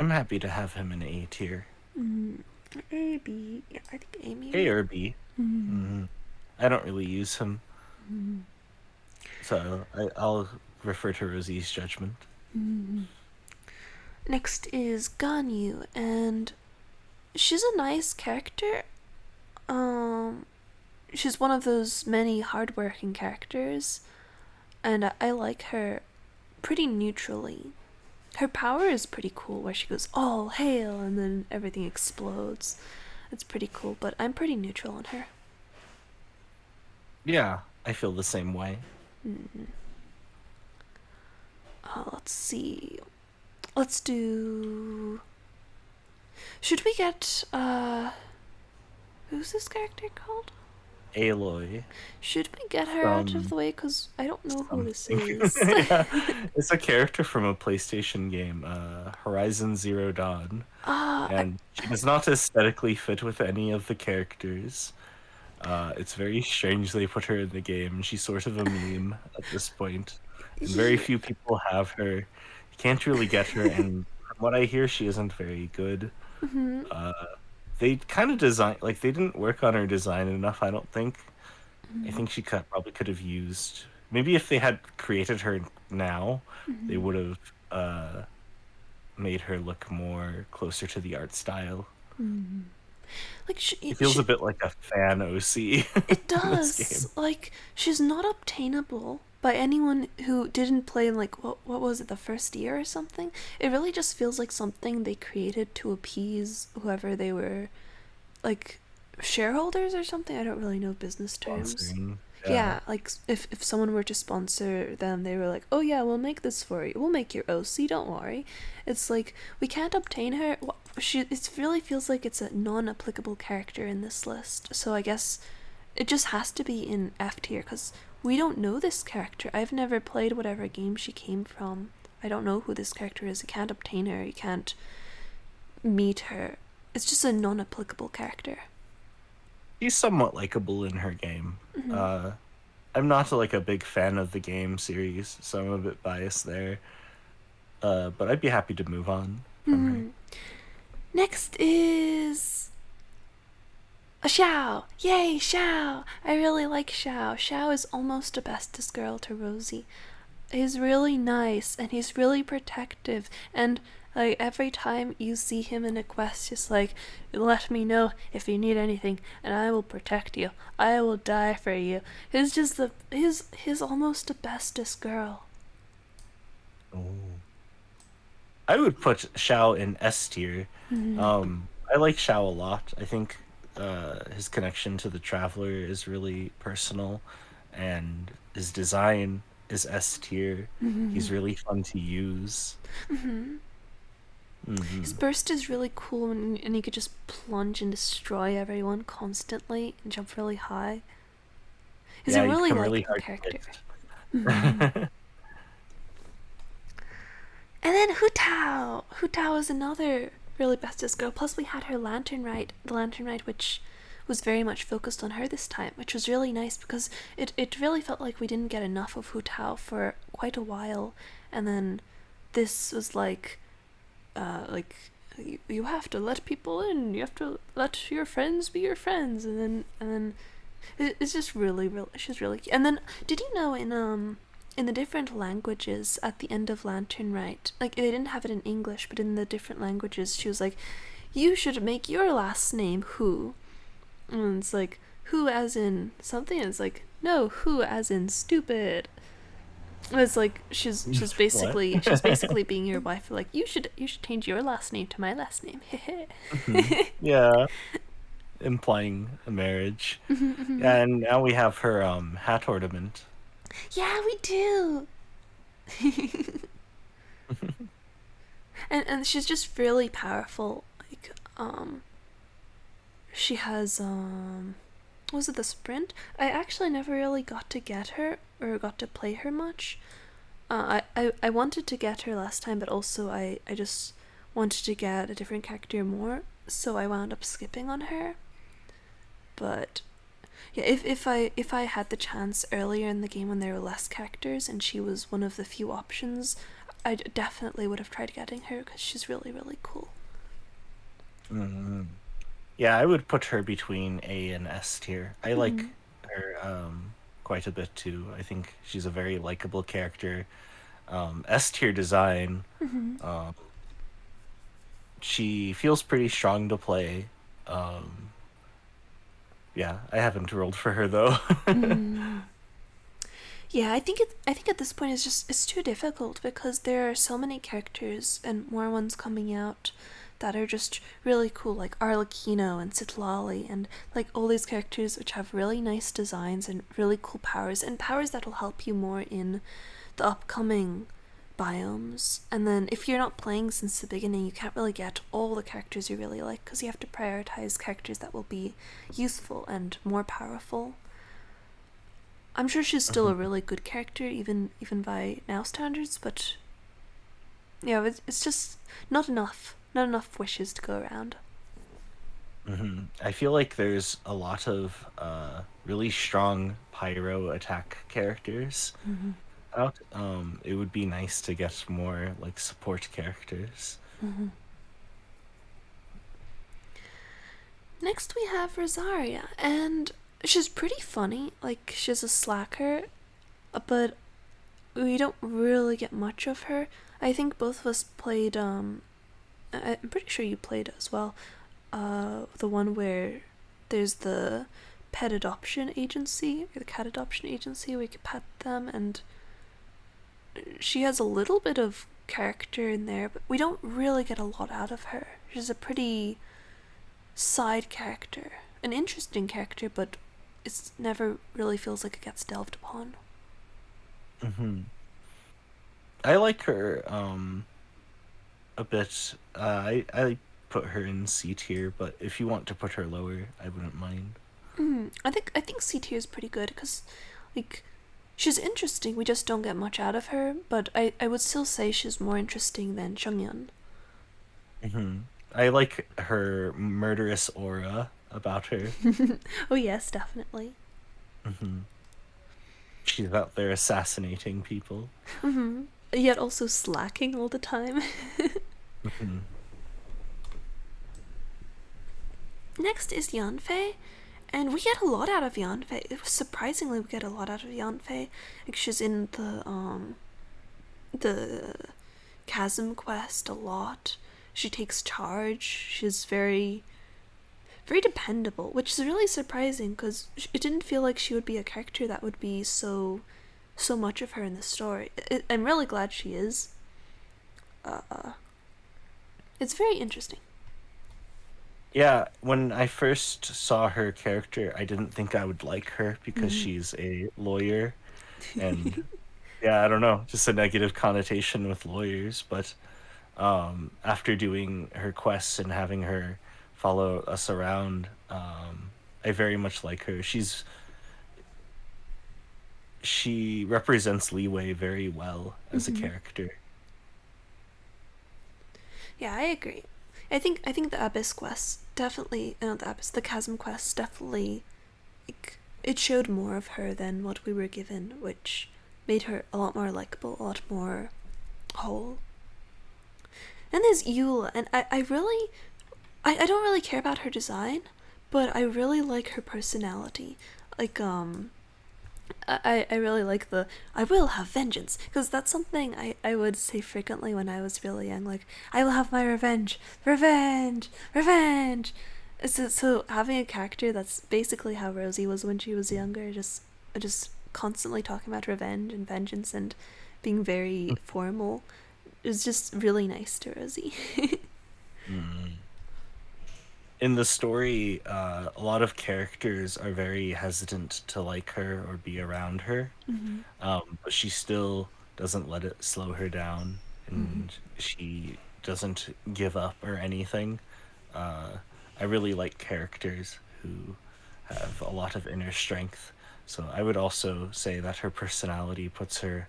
I'm happy to have him in A tier. A B, yeah, I think A A maybe. or B. I don't really use him, so I'll refer to Rosie's judgment. Next is Ganyu, and she's a nice character. Um, she's one of those many hardworking characters, and I like her pretty neutrally. Her power is pretty cool, where she goes all hail and then everything explodes. It's pretty cool, but I'm pretty neutral on her. Yeah, I feel the same way. Let's see. Let's do. Should we get who's this character called? Aloy Should we get her out of from the way? Because I don't know who this something. is. Yeah, it's a character from a PlayStation game, Horizon Zero Dawn, uh, I, and she does not aesthetically fit with any of the characters. It's very strange they put her in the game. She's sort of a meme at this point, and very yeah. few people have her. You can't really get her, and from what I hear, she isn't very good. Mm-hmm. Uh, they kind of design like they didn't work on her design enough. I don't think. I think she probably could have used maybe if they had created her now, they would have made her look more closer to the art style. Like It feels a bit like a fan OC it in this does. game. Like she's not obtainable by anyone who didn't play in like what was it, the first year or something. It really just feels like something they created to appease whoever they were, like shareholders or something. I don't really know business terms. Sponsoring. Yeah. Yeah, like if someone were to sponsor them, they were like, "Oh yeah, we'll make this for you. We'll make your OC. Don't worry." It's like we can't obtain her. She. It really feels like it's a non-applicable character in this list. So I guess it just has to be in F tier because we don't know this character. I've never played whatever game she came from. I don't know who this character is. You can't obtain her. You can't meet her. It's just a non-applicable character. She's somewhat likable in her game. Mm-hmm. Uh, I'm not like a big fan of the game series, so I'm a bit biased there. But I'd be happy to move on from her. Mm-hmm. Next is Xiao. Yay, Xiao. I really like Xiao. Xiao is almost a bestest girl to Rosie. He's really nice and he's really protective, and like every time you see him in a quest, just like, let me know if you need anything and I will protect you. I will die for you. He's just he's almost the bestest girl. Oh. I would put Xiao in S tier. Mm-hmm. I like Xiao a lot. I think his connection to the Traveler is really personal, and his design is S tier. Mm-hmm. He's really fun to use. Mm-hmm. His Hmm. burst is really cool, and he could just plunge and destroy everyone constantly and jump really high. He's Yeah, a you really become really likable hard character. to hit. And then Hu Tao. Hu Tao is another really bestest girl. Plus, we had her lantern rite, the lantern rite, which was very much focused on her this time, which was really nice because it really felt like we didn't get enough of Hu Tao for quite a while. And then this was like you have to let people in. You have to let your friends be your friends, and then it's just really she's really cute. And then did you know in the different languages at the end of Lantern Rite, like they didn't have it in English, but in the different languages, she was like, "You should make your last name Who," and it's like who as in something. And it's like no, who as in stupid. It's like she's What? basically being your wife. Like you should change your last name to my last name. Yeah, implying a marriage. Yeah, and now we have her hat ornament. Yeah, we do. And she's just really powerful. Like she has was it the sprint? I actually never really got to get her or got to play her much. I wanted to get her last time, but also I just wanted to get a different character more, so I wound up skipping on her. But yeah, if I had the chance earlier in the game when there were less characters and she was one of the few options, I definitely would have tried getting her because she's really cool. Hmm. Yeah, I would put her between A and S tier. I like Mm-hmm. her. quite a bit too. I think she's a very likable character. S tier design. Mm-hmm. Um, she feels pretty strong to play. Um, yeah, I haven't rolled for her though. Mm. Yeah, I think at this point it's too difficult because there are so many characters and more ones coming out that are just really cool, like Arlecchino and Citlali, and like all these characters which have really nice designs and really cool powers, and powers that'll help you more in the upcoming biomes. And then if you're not playing since the beginning, you can't really get all the characters you really like because you have to prioritize characters that will be useful and more powerful. I'm sure she's still a really good character, even by now standards, but yeah, it's just not enough. Not enough wishes to go around. I feel like there's a lot of really strong pyro attack characters Mm-hmm. out. It would be nice to get more like support characters. Mm-hmm. Next we have Rosaria, and she's pretty funny. Like she's a slacker, but we don't really get much of her. I think both of us played. I'm pretty sure you played as well. The one where there's the pet adoption agency or the cat adoption agency where you can pet them, and she has a little bit of character in there, but we don't really get a lot out of her. She's a pretty side character, an interesting character, but it never really feels like it gets delved upon. hmm I like her a bit. I put her in C tier, but if you want to put her lower, I wouldn't mind. I think C tier is pretty good because, like, she's interesting. We just don't get much out of her, but I would still say she's more interesting than Chungyun. hmm I like her murderous aura about her. Oh yes, definitely. hmm She's out there assassinating people. Yet also slacking all the time. hmm Next is Yanfei, and we get a lot out of Yanfei. Surprisingly, we get a lot out of Yanfei. Like she's in the chasm quest a lot. She takes charge. She's very dependable, which is really surprising because it didn't feel like she would be a character that would be so much of her in the story. I'm really glad she is. It's very interesting. Yeah, when I first saw her character, I didn't think I would like her because Mm-hmm. she's a lawyer, and yeah, I don't know, just a negative connotation with lawyers. But after doing her quests and having her follow us around, I very much like her. She represents Leeway very well as a Mm-hmm. character. Yeah, I agree. I think the Abyss quest definitely, no, the Abyss, the Chasm quest definitely, like, it showed more of her than what we were given, which made her a lot more likable, a lot more whole. And there's Eula, and I really, I don't really care about her design, but I really like her personality. Like, I really like the I will have vengeance because that's something I would say frequently when I was really young. Like, I will have my revenge, revenge, revenge. So having a character that's basically how Rosie was when she was younger, just constantly talking about revenge and vengeance and being very formal, is just really nice to Rosie. Mm. In the story, a lot of characters are very hesitant to like her or be around her, Mm-hmm. but she still doesn't let it slow her down, Mm-hmm. and she doesn't give up or anything. Uh, I really like characters who have a lot of inner strength, so I would also say that her personality puts her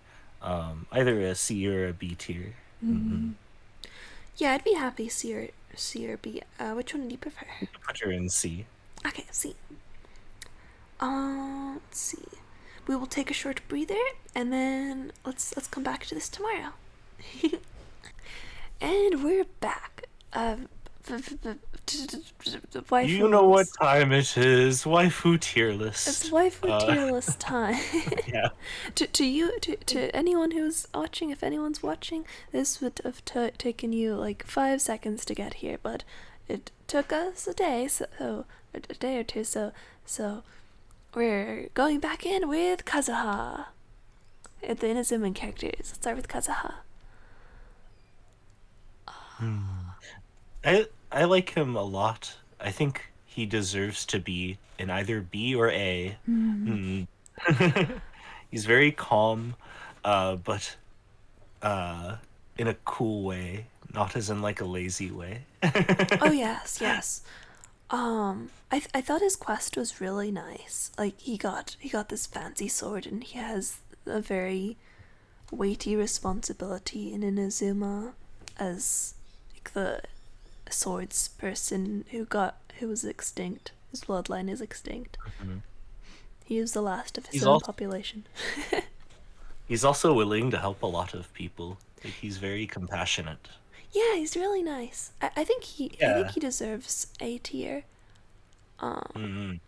either a C or a B tier. Mm-hmm. Mm-hmm. Yeah, I'd be happy C or B. Which one do you prefer? Put her in C. Okay, C. Let's see. We will take a short breather and then let's come back to this tomorrow. And we're back. You know what waifus. time it is, waifu tier It's list. waifu tier list time. Yeah. To anyone who's watching, if anyone's watching, this would have taken you like 5 seconds to get here, but it took us a day, a day or two, so we're going back in with Kazuha. The Inazuman characters. Let's start with Kazuha. Hmm. I like him a lot. I think he deserves to be in either B or A. Mm. Hmm. He's very calm, but in a cool way, not as in like a lazy way. Oh yes, yes. I thought his quest was really nice. Like he got this fancy sword, and he has a very weighty responsibility in Inazuma as like the swords person who was extinct. His bloodline is extinct. Mhm. He is the last of his He's own also population. he's also willing to help a lot of people. Like he's very compassionate. Yeah, he's really nice. I think Yeah. he deserves A tier. Um, Mm.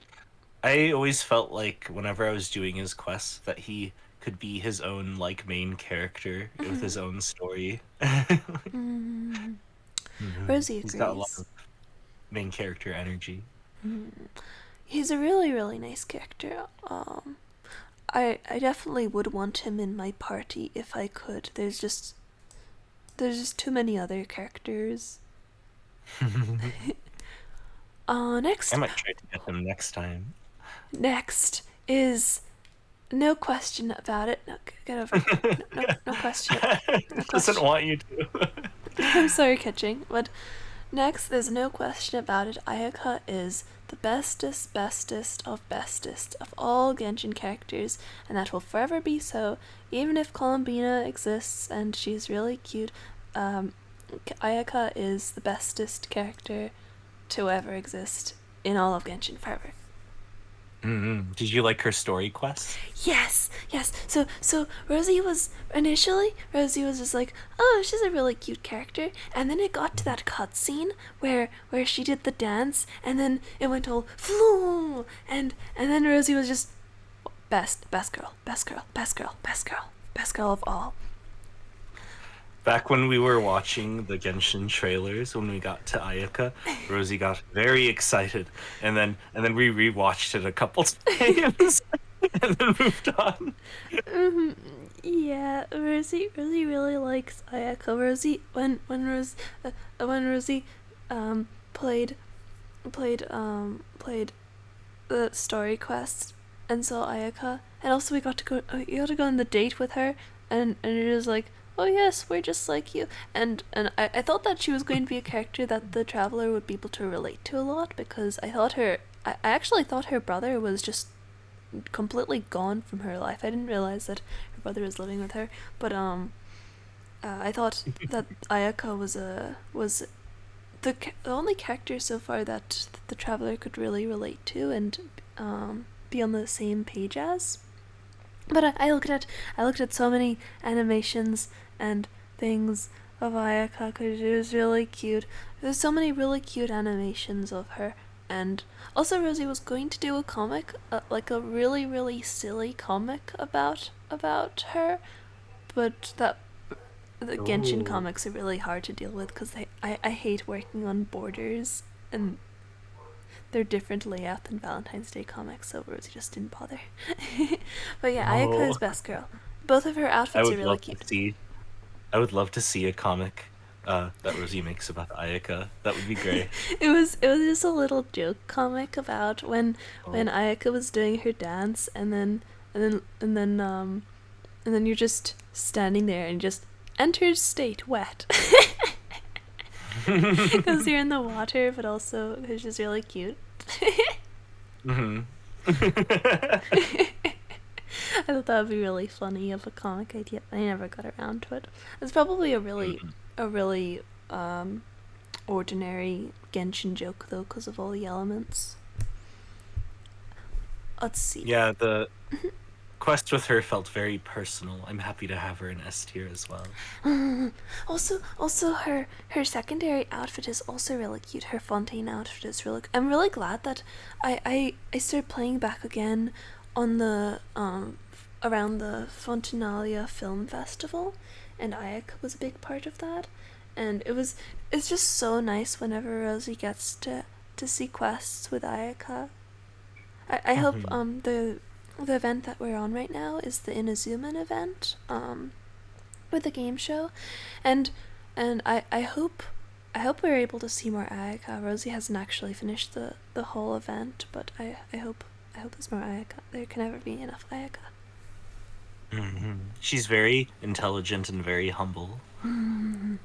I always felt like whenever I was doing his quests that he could be his own like main character with his own story. mm, Mhm. Rosie He's got a lot agrees. of main character energy. He's a really nice character. I definitely would want him in my party if I could. There's just too many other characters. I Next might try to get him next time. next is no question about it. No, get over it. No question. No Doesn't question. want you to. I'm sorry, catching, but next, there's no question about it. Ayaka is the bestest of all Genshin characters, and that will forever be so. Even if Columbina exists and she's really cute, um, Ayaka is the bestest character to ever exist in all of Genshin forever. Did you like her story quests? Yes, yes. So Rosie was just like, oh, she's a really cute character, and then it got to that cutscene where she did the dance, and then it went all floom, and then Rosie was just best girl, best girl, best girl, best girl, best girl of all. Back when we were watching the Genshin trailers, when we got to Ayaka, Rosie got very excited, and then we rewatched it a couple times, and then moved on. Mm-hmm. Yeah, Rosie really likes Ayaka. Rosie when Rosie um played played the story quest and saw Ayaka, and also you got to go on the date with her, and it was like, oh yes, we're just like you, and I thought that she was going to be a character that the traveler would be able to relate to a lot, because I actually thought her brother was just completely gone from her life. I didn't realize that her brother was living with her, but I thought that Ayaka was the only character so far that the traveler could really relate to and be on the same page as. But I looked at so many animations and things of Ayaka because it was really cute. There's so many really cute animations of her, and also Rosie was going to do a comic, like a really silly comic about her, but that the Genshin Oh, comics are really hard to deal with because I hate working on borders, and they're different layout than Valentine's Day comics, so Rosie just didn't bother. But yeah, Ayaka is oh, best girl. Both of her I outfits are would really love to cute. see. I would love to see a comic that Rosie makes about Ayaka. That would be great. It was just a little joke comic about when Oh. Ayaka was doing her dance, and then you're just standing there and just enter state wet because you're in the water, but also it's just really cute. hmm I thought that would be really funny of a comic idea, but I never got around to it. It's probably a really ordinary Genshin joke though, because of all the elements. Let's see. Yeah, quest with her felt very personal. I'm happy to have her in S tier as well. Also, her secondary outfit is also really cute. Her Fontaine outfit is really. I'm really glad that I started playing back again on the around the Fontinalia Film Festival, and Ayaka was a big part of that, and it's just so nice whenever Rosie gets to see quests with Ayaka. I hope Mhm. the event that we're on right now is the Inazuman event with the game show, and I hope we're able to see more Ayaka. Rosie hasn't actually finished the whole event, but I hope there's more Ayaka. There can never be enough Ayaka. She's very intelligent and very humble. And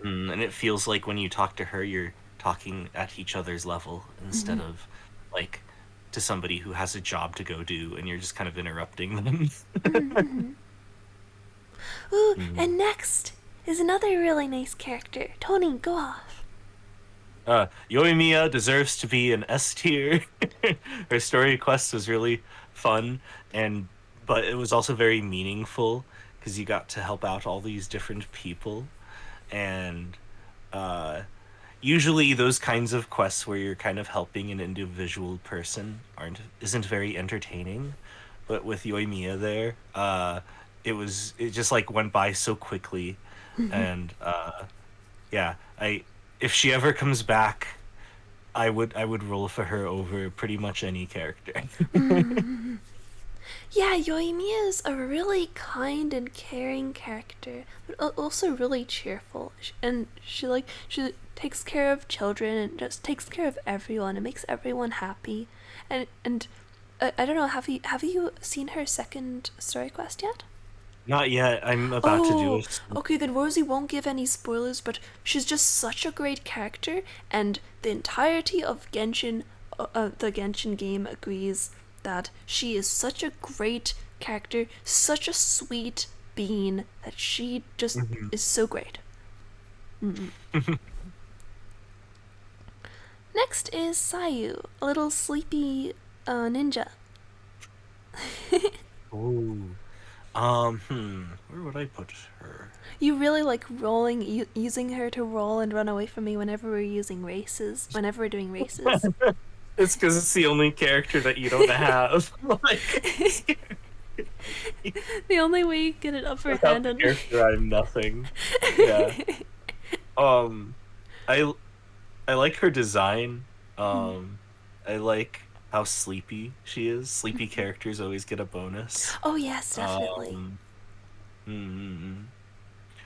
it feels like when you talk to her, you're talking at each other's level instead of like to somebody who has a job to go do and you're just kind of interrupting them. Ooh, Mm. and next is another really nice character. Tony, go off. Yoimiya deserves to be an S tier. Her story quest was really fun and but it was also very meaningful because you got to help out all these different people and uh usually those kinds of quests where you're kind of helping an individual person aren't isn't very entertaining. But with Yoimiya there, it just like went by so quickly and yeah, I if she ever comes back, I would roll for her over pretty much any character. Yeah, Yoimiya is a really kind and caring character, but also really cheerful. And she takes care of children and just takes care of everyone and makes everyone happy. And I don't know. Have you seen her second story quest yet? Not yet. I'm about to do Oh, it. okay, then Rosie won't give any spoilers, but she's just such a great character, and the entirety of the Genshin game agrees that she is such a great character, such a sweet being, that she just Mhm. is so great. Next is Sayu, a little sleepy ninja. Ooh. Where would I put her? You really like using her to roll and run away from me whenever we're doing races. It's because it's the only character that you don't have. Like, The only way you get an upper without hand the on me. character, I'm nothing. Yeah. Um, I I like her design. Um, I like how sleepy she is. Sleepy characters always get a bonus. Oh yes, definitely. Um, mm,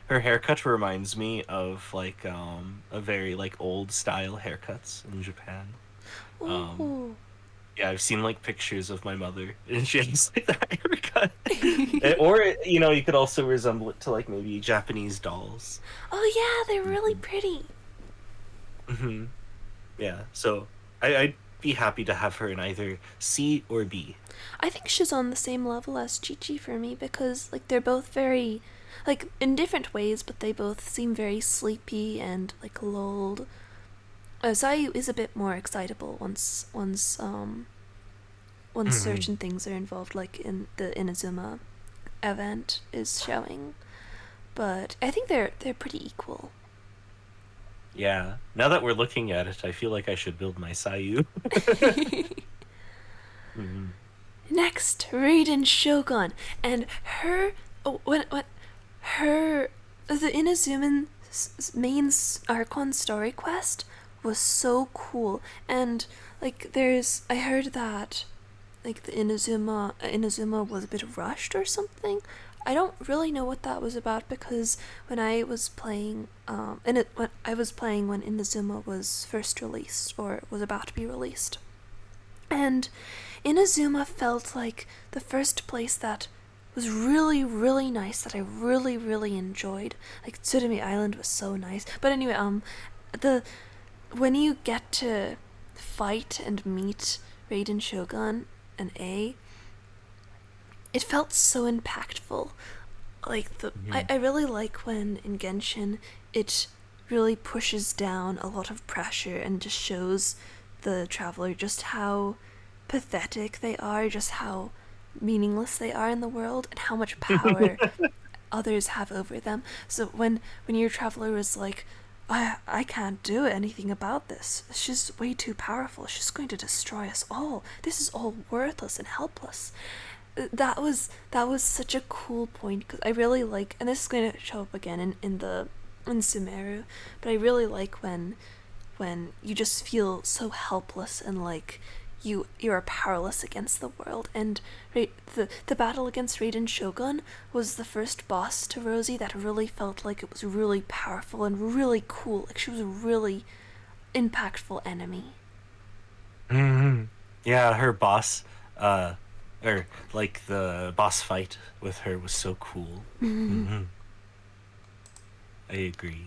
her haircut reminds me of like a very like old style haircuts in Japan. Um, Ooh. yeah, I've seen like pictures of my mother and she has like that haircut. Or you could also resemble it to like maybe Japanese dolls. Oh yeah, they're really Hmm. pretty. Hmm. Yeah, so I'd be happy to have her in either C or B. I think she's on the same level as Chi Chi for me because like they're both very like in different ways, but they both seem very sleepy and like lulled. Sayu is a bit more excitable once Hmm. certain things are involved, like in the Inazuma event is showing. But I think they're pretty equal. Yeah, now that we're looking at it, I feel like I should build my Sayu. Hmm. Next, Raiden Shogun and her. Oh, what? Her the Inazuman's main Archon story quest was so cool, and like I heard that like the Inazuma was a bit rushed or something. I don't really know what that was about because when I was playing, when I was playing when Inazuma was first released or was about to be released, and Inazuma felt like the first place that was really, really nice that I really, really enjoyed. Like Tsurumi Island was so nice. But anyway, the when you get to fight and meet Raiden Shogun and A, it felt so impactful. Like Hmm. I really like when in Genshin it really pushes down a lot of pressure and just shows the traveler just how pathetic they are, just how meaningless they are in the world and how much power others have over them. So when your traveler was like, I can't do anything about this. She's way too powerful. She's going to destroy us all. This is all worthless and helpless. That was such a cool point because I really like, and this is going to show up again in Sumeru, but I really like when you just feel so helpless and like you are powerless against the world. And the battle against Raiden Shogun was the first boss to Rosie that really felt like it was really powerful and really cool. Like she was a really impactful enemy. Hmm. Yeah, her boss, uh, or like the boss fight with her was so cool. Hmm. I agree.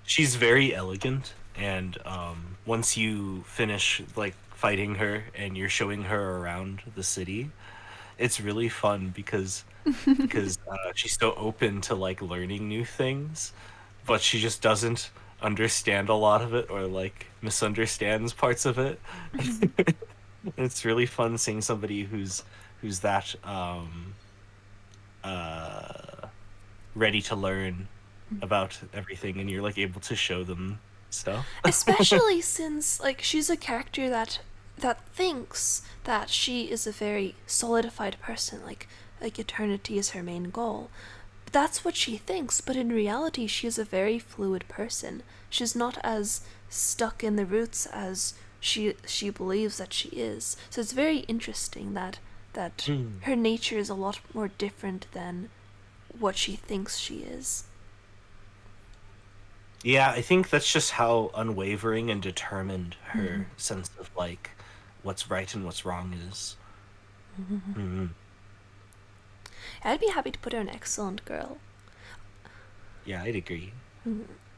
She's very elegant, and once you finish like fighting her and you're showing her around the city, it's really fun because she's so open to like learning new things, but she just doesn't understand a lot of it or like misunderstands parts of it. It's really fun seeing somebody who's that uh ready to learn about everything, and you're like able to show them stuff. Especially since like she's a character that thinks that she is a very solidified person, like eternity is her main goal. That's what she thinks, but in reality she is a very fluid person. She's not as stuck in the roots as she believes that she is. So it's very interesting that Mm. her nature is a lot more different than what she thinks she is. Yeah, I think that's just how unwavering and determined Mm-hmm. her sense of like what's right and what's wrong is. Hmm. I'd be happy to put her an excellent girl. Yeah, I'd agree.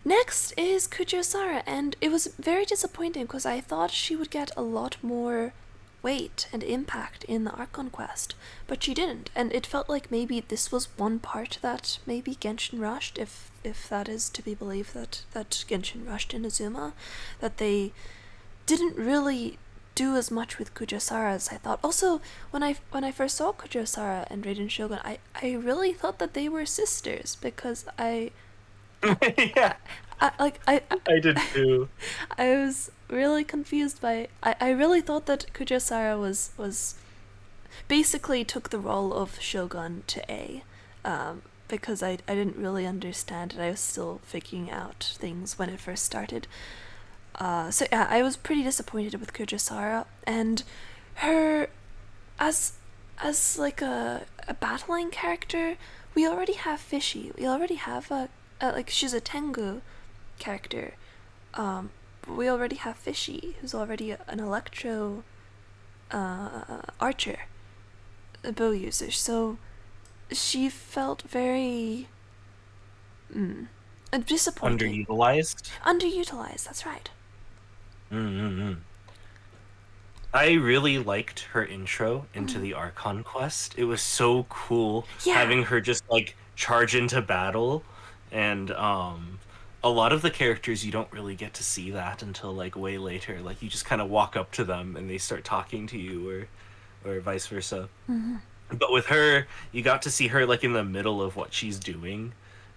Next is Kujosara, and it was very disappointing because I thought she would get a lot more weight and impact in the Archon quest, but she didn't, and it felt like maybe this was one part that maybe Genshin rushed, if that is to be believed that Genshin rushed in Azuma, that they didn't really do as much with Kujosara as I thought. Also, when I first saw Kujosara and Raiden Shogun, I really thought that they were sisters because Yeah, I did too. I was really confused by. I really thought that Kujosara was basically took the role of Shogun to A, because I didn't really understand it. I was still figuring out things when it first started. So yeah, I was pretty disappointed with Kujosara and her as as like a battling character. We already have Fishy. We already have a like she's a Tengu character. But we already have Fishy, who's already an electro archer, a bow user. So she felt very disappointing, Underutilized. underutilized. That's right. Mm-hmm. I really liked her intro into Mm. the Archon quest. It was so cool Yeah. having her just like charge into battle, and a lot of the characters you don't really get to see that until like way later. Like you just kind of walk up to them and they start talking to you, or vice versa. But with her, you got to see her like in the middle of what she's doing,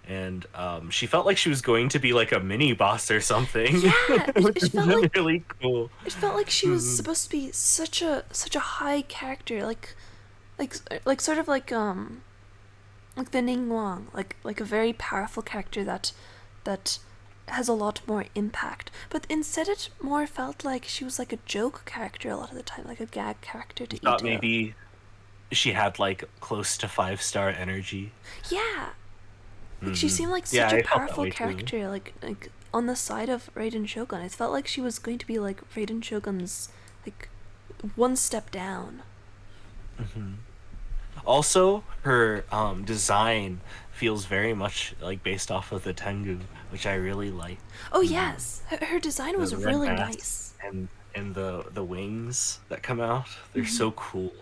and she felt like she was going to be like a mini boss or something, Yeah. which It is felt like really cool. it felt like she was Mhm. supposed to be such a high character, like like sort of like the Ning Wang, like a very powerful character that has a lot more impact. But instead, it more felt like she was like a joke character a lot of the time, like a gag character You to thought Ito. maybe she had like close to 5-star energy. Yeah, like she Hmm. seemed like Yeah, such a I felt that powerful way too. character, like on the side of Raiden Shogun. It felt like she was going to be like Raiden Shogun's like one step down. Hmm. Also, her design feels very much like based off of the Tengu, which I really like. Oh Hmm. yes, her design was The red really mask nice. and the wings that come out, they're so cool.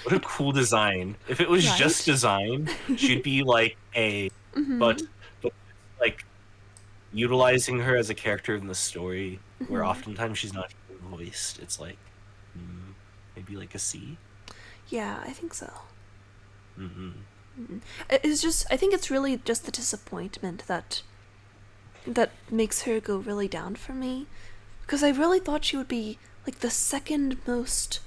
What a cool design. If it was just Right? design, she'd be like a, but like utilizing her as a character in the story, where oftentimes she's not even voiced. It's like maybe like a C. Yeah, I think so. Mm-hmm. It's just, I think it's really just the disappointment that makes her go really down for me, because I really thought she would be like the second most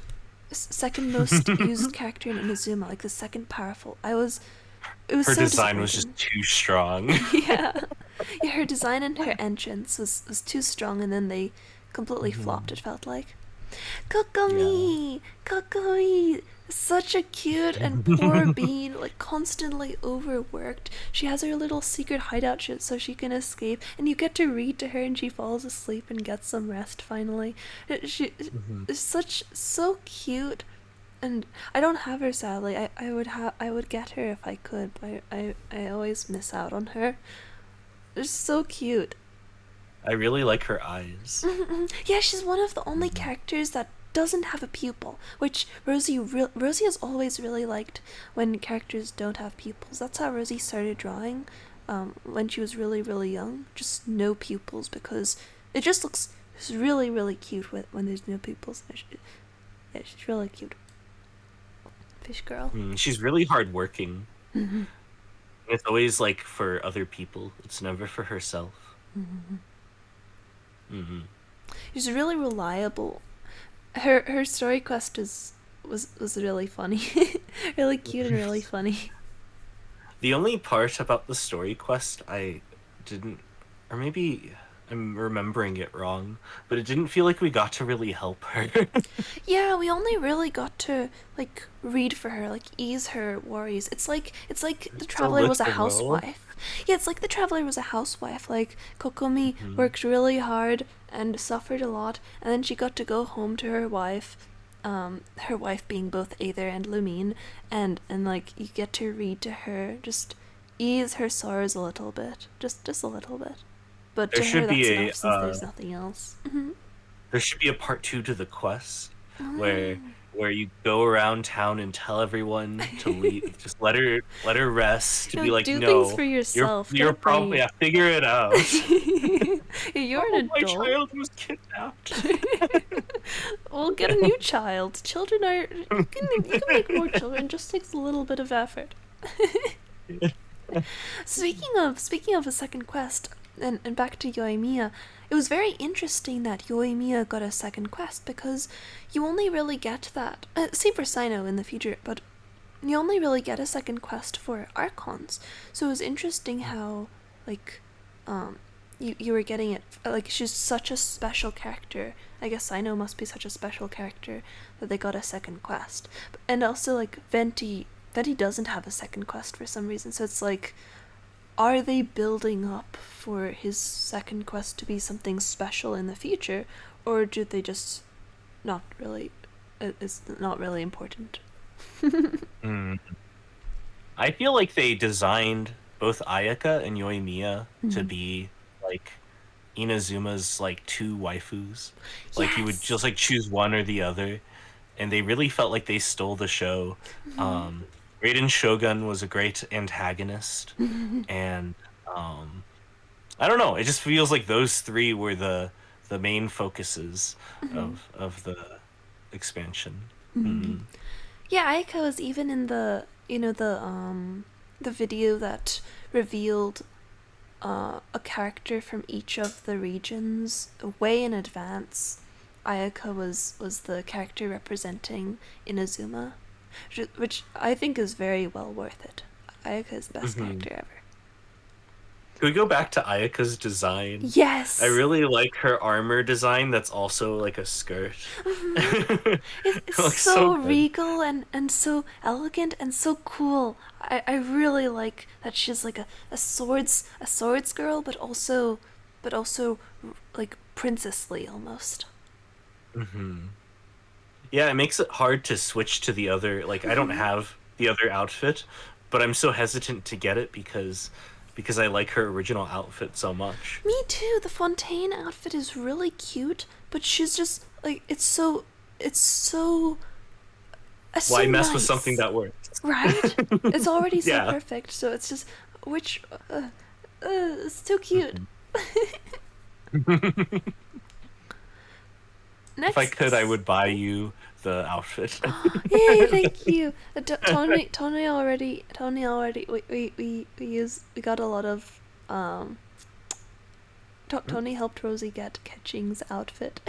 used character in Inazuma, like the second powerful. It was Her so design was just disappointing. too strong. Yeah. Yeah, her design and her entrance was too strong, and then they completely flopped, it Hmm. felt like. Yeah. Kokomi! Kokomi! Such a cute and poor bean, like constantly overworked. She has her little secret hideout so she can escape, and you get to read to her, and she falls asleep and gets some rest finally. She Hmm. is so cute, and I don't have her sadly. I would get her if I could, but I always miss out on her. They're so cute. I really like her eyes. Yeah, she's one of the only Hmm. characters that doesn't have a pupil, which Rosie has always really liked when characters don't have pupils. That's how Rosie started drawing, when she was really young. Just no pupils, because it just looks really cute when there's no pupils. Yeah, she's really cute. Fish girl. She's really hardworking. It's always like for other people. It's never for herself. Hmm. She's really reliable. Her story quest was really funny, really cute and really funny. The only part about the story quest I didn't, or maybe I'm remembering it wrong, but it didn't feel like we got to really help her. Yeah, we only really got to like read for her, like ease her worries. It's like the So traveler was a literal. housewife. Yeah, it's like the traveler was a housewife. Like Kokomi Hmm. worked really hard and suffered a lot, and then she got to go home to her wife being both Aether and Lumine, and like you get to read to her, just ease her sorrows a little bit, just a little bit. But There to her, should that's be enough since there's nothing else. Mm-hmm. there should be a part two to the quest where Oh. you go around town and tell everyone to leave, just let her rest, to You be know, like, do things no, for yourself. Get a you're probably, brain. yeah, figure it out. You're an Oh, my adult. child was kidnapped. Well, get a new child. Children are you can make more children. It just takes a little bit of effort. Speaking of a second quest, and back to Yoimiya, it was very interesting that Yoimiya got a second quest, because you only really get that. Same for Sino in the future, but you only really get a second quest for Archons. So it was interesting how, like, you were getting it, like, she's such a special character. I guess Sino must be such a special character that they got a second quest. And also, like, Venti doesn't have a second quest for some reason. So it's like, are they building up for his second quest to be something special in the future, or do they just not really? It's not really important. Mm. I feel like they designed both Ayaka and Yoimiya to Mm. be like Inazuma's like two waifus. Like he would Yes. just like choose one or the other, and they really felt like they stole the show. Raiden Shogun was a great antagonist, and um, I don't know. It just feels like those three were the main focuses of the expansion. Mm. Yeah, Aiko is even in the the video that revealed a character from each of the regions way in advance. Ayaka was the character representing Inazuma, which I think is very well worth it. Ayaka is the best Hmm. character ever. Can we go back to Ayaka's design? I Yes, really like her armor design that's also like a skirt. it's It looks so so good. regal and so elegant and so cool. I really like that she's like a swords girl, but also like princessly almost. Hmm. Yeah, it makes it hard to switch to the other. Like I don't have the other outfit, but I'm so hesitant to get it because I like her original outfit so much. Me too. The Fontaine outfit is really cute, but she's just like it's Why so mess with something nice, that works? right? It's already so Yeah. perfect. So it's just which it's too cute. If I Next, could, I would buy you the outfit. Yay! Thank you. Tony already. We got a lot of Tony helped Rosie get Ketching's outfit.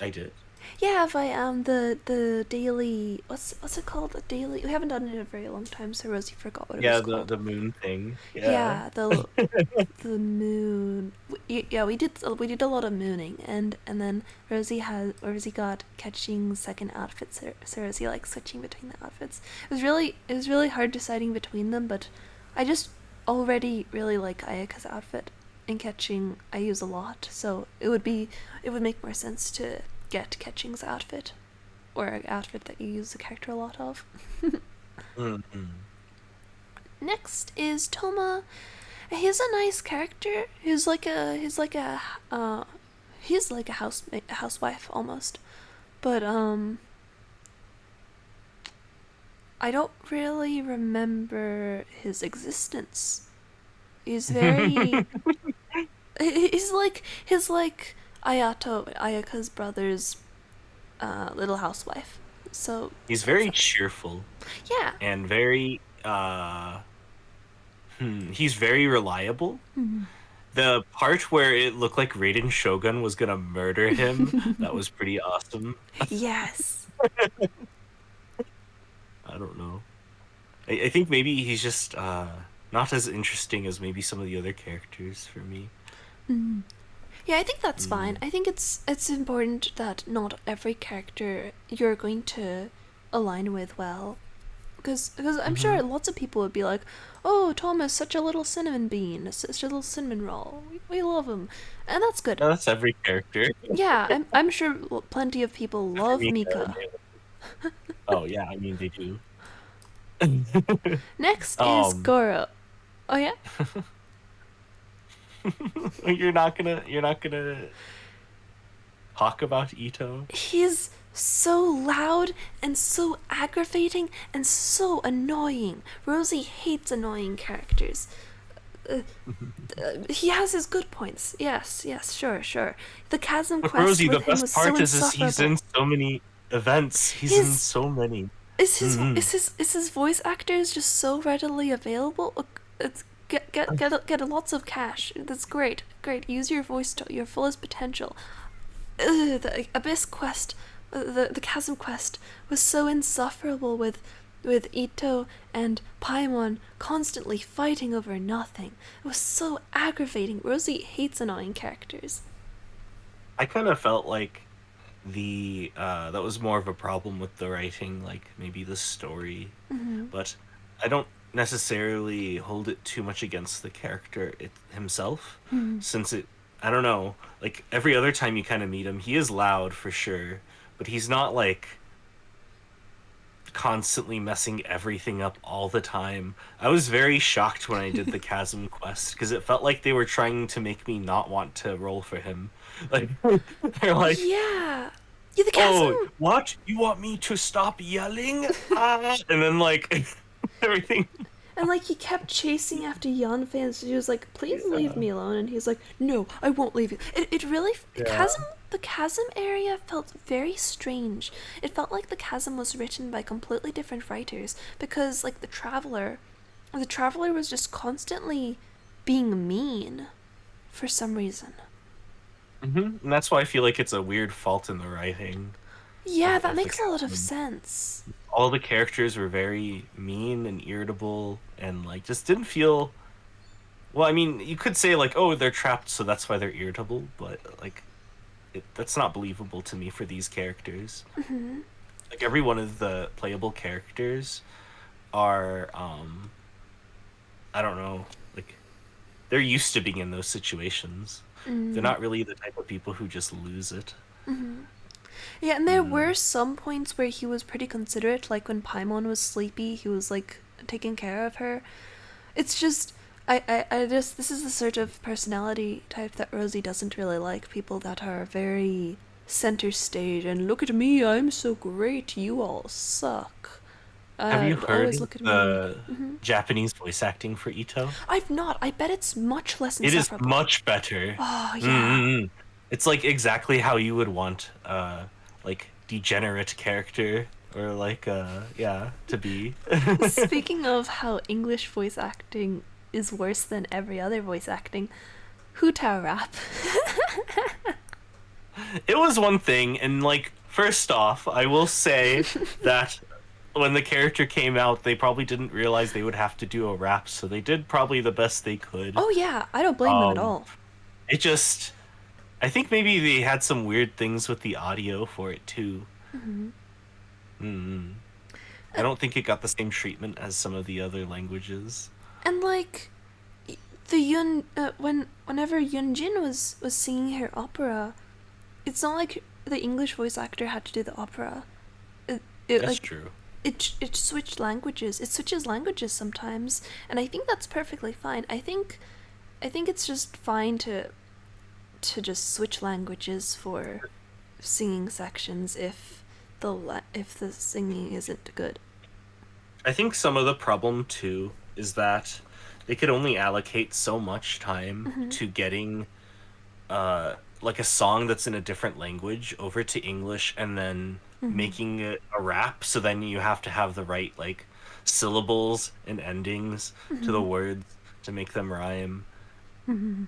I did. Yeah, by the daily, what's it called? The daily. We haven't done it in a very long time, so Rosie forgot what it was Yeah, called. the moon thing. Yeah. Yeah, the moon. Yeah, we did a lot of mooning, and then Rosie got Ketching's second outfit, so Rosie like switching between the outfits. It was really hard deciding between them, but I just already really like Ayaka's outfit, and Ketching I use a lot, so it would make more sense to get Ketching's outfit, or an outfit that you use the character a lot of. Mm-hmm. Next is Toma. He's a nice character. He's like a housewife almost, but I don't really remember his existence. He's very he's like Ayaka's brother's little housewife. So He's very cheerful yeah. and very he's very reliable. Mm-hmm. The part where it looked like Raiden Shogun was gonna murder him, that was pretty awesome. Yes. I don't know. I think maybe he's just not as interesting as maybe some of the other characters for me. Mm. Yeah, I think that's fine. Mm. I think it's important that not every character you're going to align with well, because I'm Mm-hmm. sure lots of people would be like, "Oh, Tom is such a little cinnamon bean, such a little cinnamon roll. We love him," and that's good. No, that's every character. Yeah, I'm sure plenty of people For love me, Mika. oh yeah, I mean they do. Next is um, Goro. Oh yeah. you're not gonna talk about Ito. He's so loud and so aggravating and so annoying. Rosie hates annoying characters. Uh, he has his good points. Yes, yes, sure. The Chasm But quest Rosie, the with him was best so part is he's insufferable. in so many events. He's in His so many. is his Mm-hmm. is his voice actors just so readily available? It's get lots of cash. That's great. Great. Use your voice to your fullest potential. The Abyss quest, the Chasm quest was so insufferable with Ito and Paimon constantly fighting over nothing. It was so aggravating. Rosie hates annoying characters. I kind of felt like the that was more of a problem with the writing, like maybe the story, Mm-hmm. but I don't necessarily hold it too much against the character himself, Mm-hmm. since it I don't know, like every other time you kind of meet him, he is loud for sure, but he's not like constantly messing everything up all the time. I was very shocked when I did the Chasm quest because it felt like they were trying to make me not want to roll for him. Like they're like, Yeah. Yeah, the "Oh, Chasm. what? You want me to stop yelling?" And then like everything. And like he kept chasing after Yanfei, and she was like, "Please leave Yeah. me alone." And he's like, "No, I won't leave you." It really Yeah. the chasm area felt very strange. It felt like the chasm was written by completely different writers because like the traveler was just constantly being mean for some reason. And that's why I feel like it's a weird fault in the writing Yeah, that of the makes a lot of Chasm. sense. All the characters were very mean and irritable and like just didn't feel well. I mean, you could say like, oh, they're trapped, so that's why they're irritable, but like that's not believable to me for these characters. Hmm. Like every one of the playable characters are I don't know, like they're used to being in those situations. They're Mm. not really the type of people who just lose it. Hmm. Yeah, and there Mm. were some points where he was pretty considerate, like when Paimon was sleepy, he was like taking care of her. It's just I just this is the sort of personality type that Rosie doesn't really like, people that are very center stage and look at me, I'm so great, you all suck. Have you Always heard look at me. the Hmm. Japanese voice acting for Ito? I've not. I bet it's much less It is insufferable. much better. Oh yeah. Mm-mm. It's like exactly how you would want like degenerate character or like yeah to be. Speaking of how English voice acting is worse than every other voice acting, Hu-Tao rap. It was one thing, and like first off, I will say that when the character came out, they probably didn't realize they would have to do a rap, so they did probably the best they could. Oh yeah, I don't blame them at Um, all. it just, I think maybe they had some weird things with the audio for it too. Mm. I don't think it got the same treatment as some of the other languages. And like the whenever Yunjin was singing her opera, it's not like the English voice actor had to do the opera. It That's like true. it switched languages. It switches languages sometimes, and I think that's perfectly fine. I think it's just fine to just switch languages for singing sections if the singing isn't good. I think some of the problem too is that they could only allocate so much time to getting like a song that's in a different language over to English and then making it a rap, so then you have to have the right like syllables and endings to the words to make them rhyme.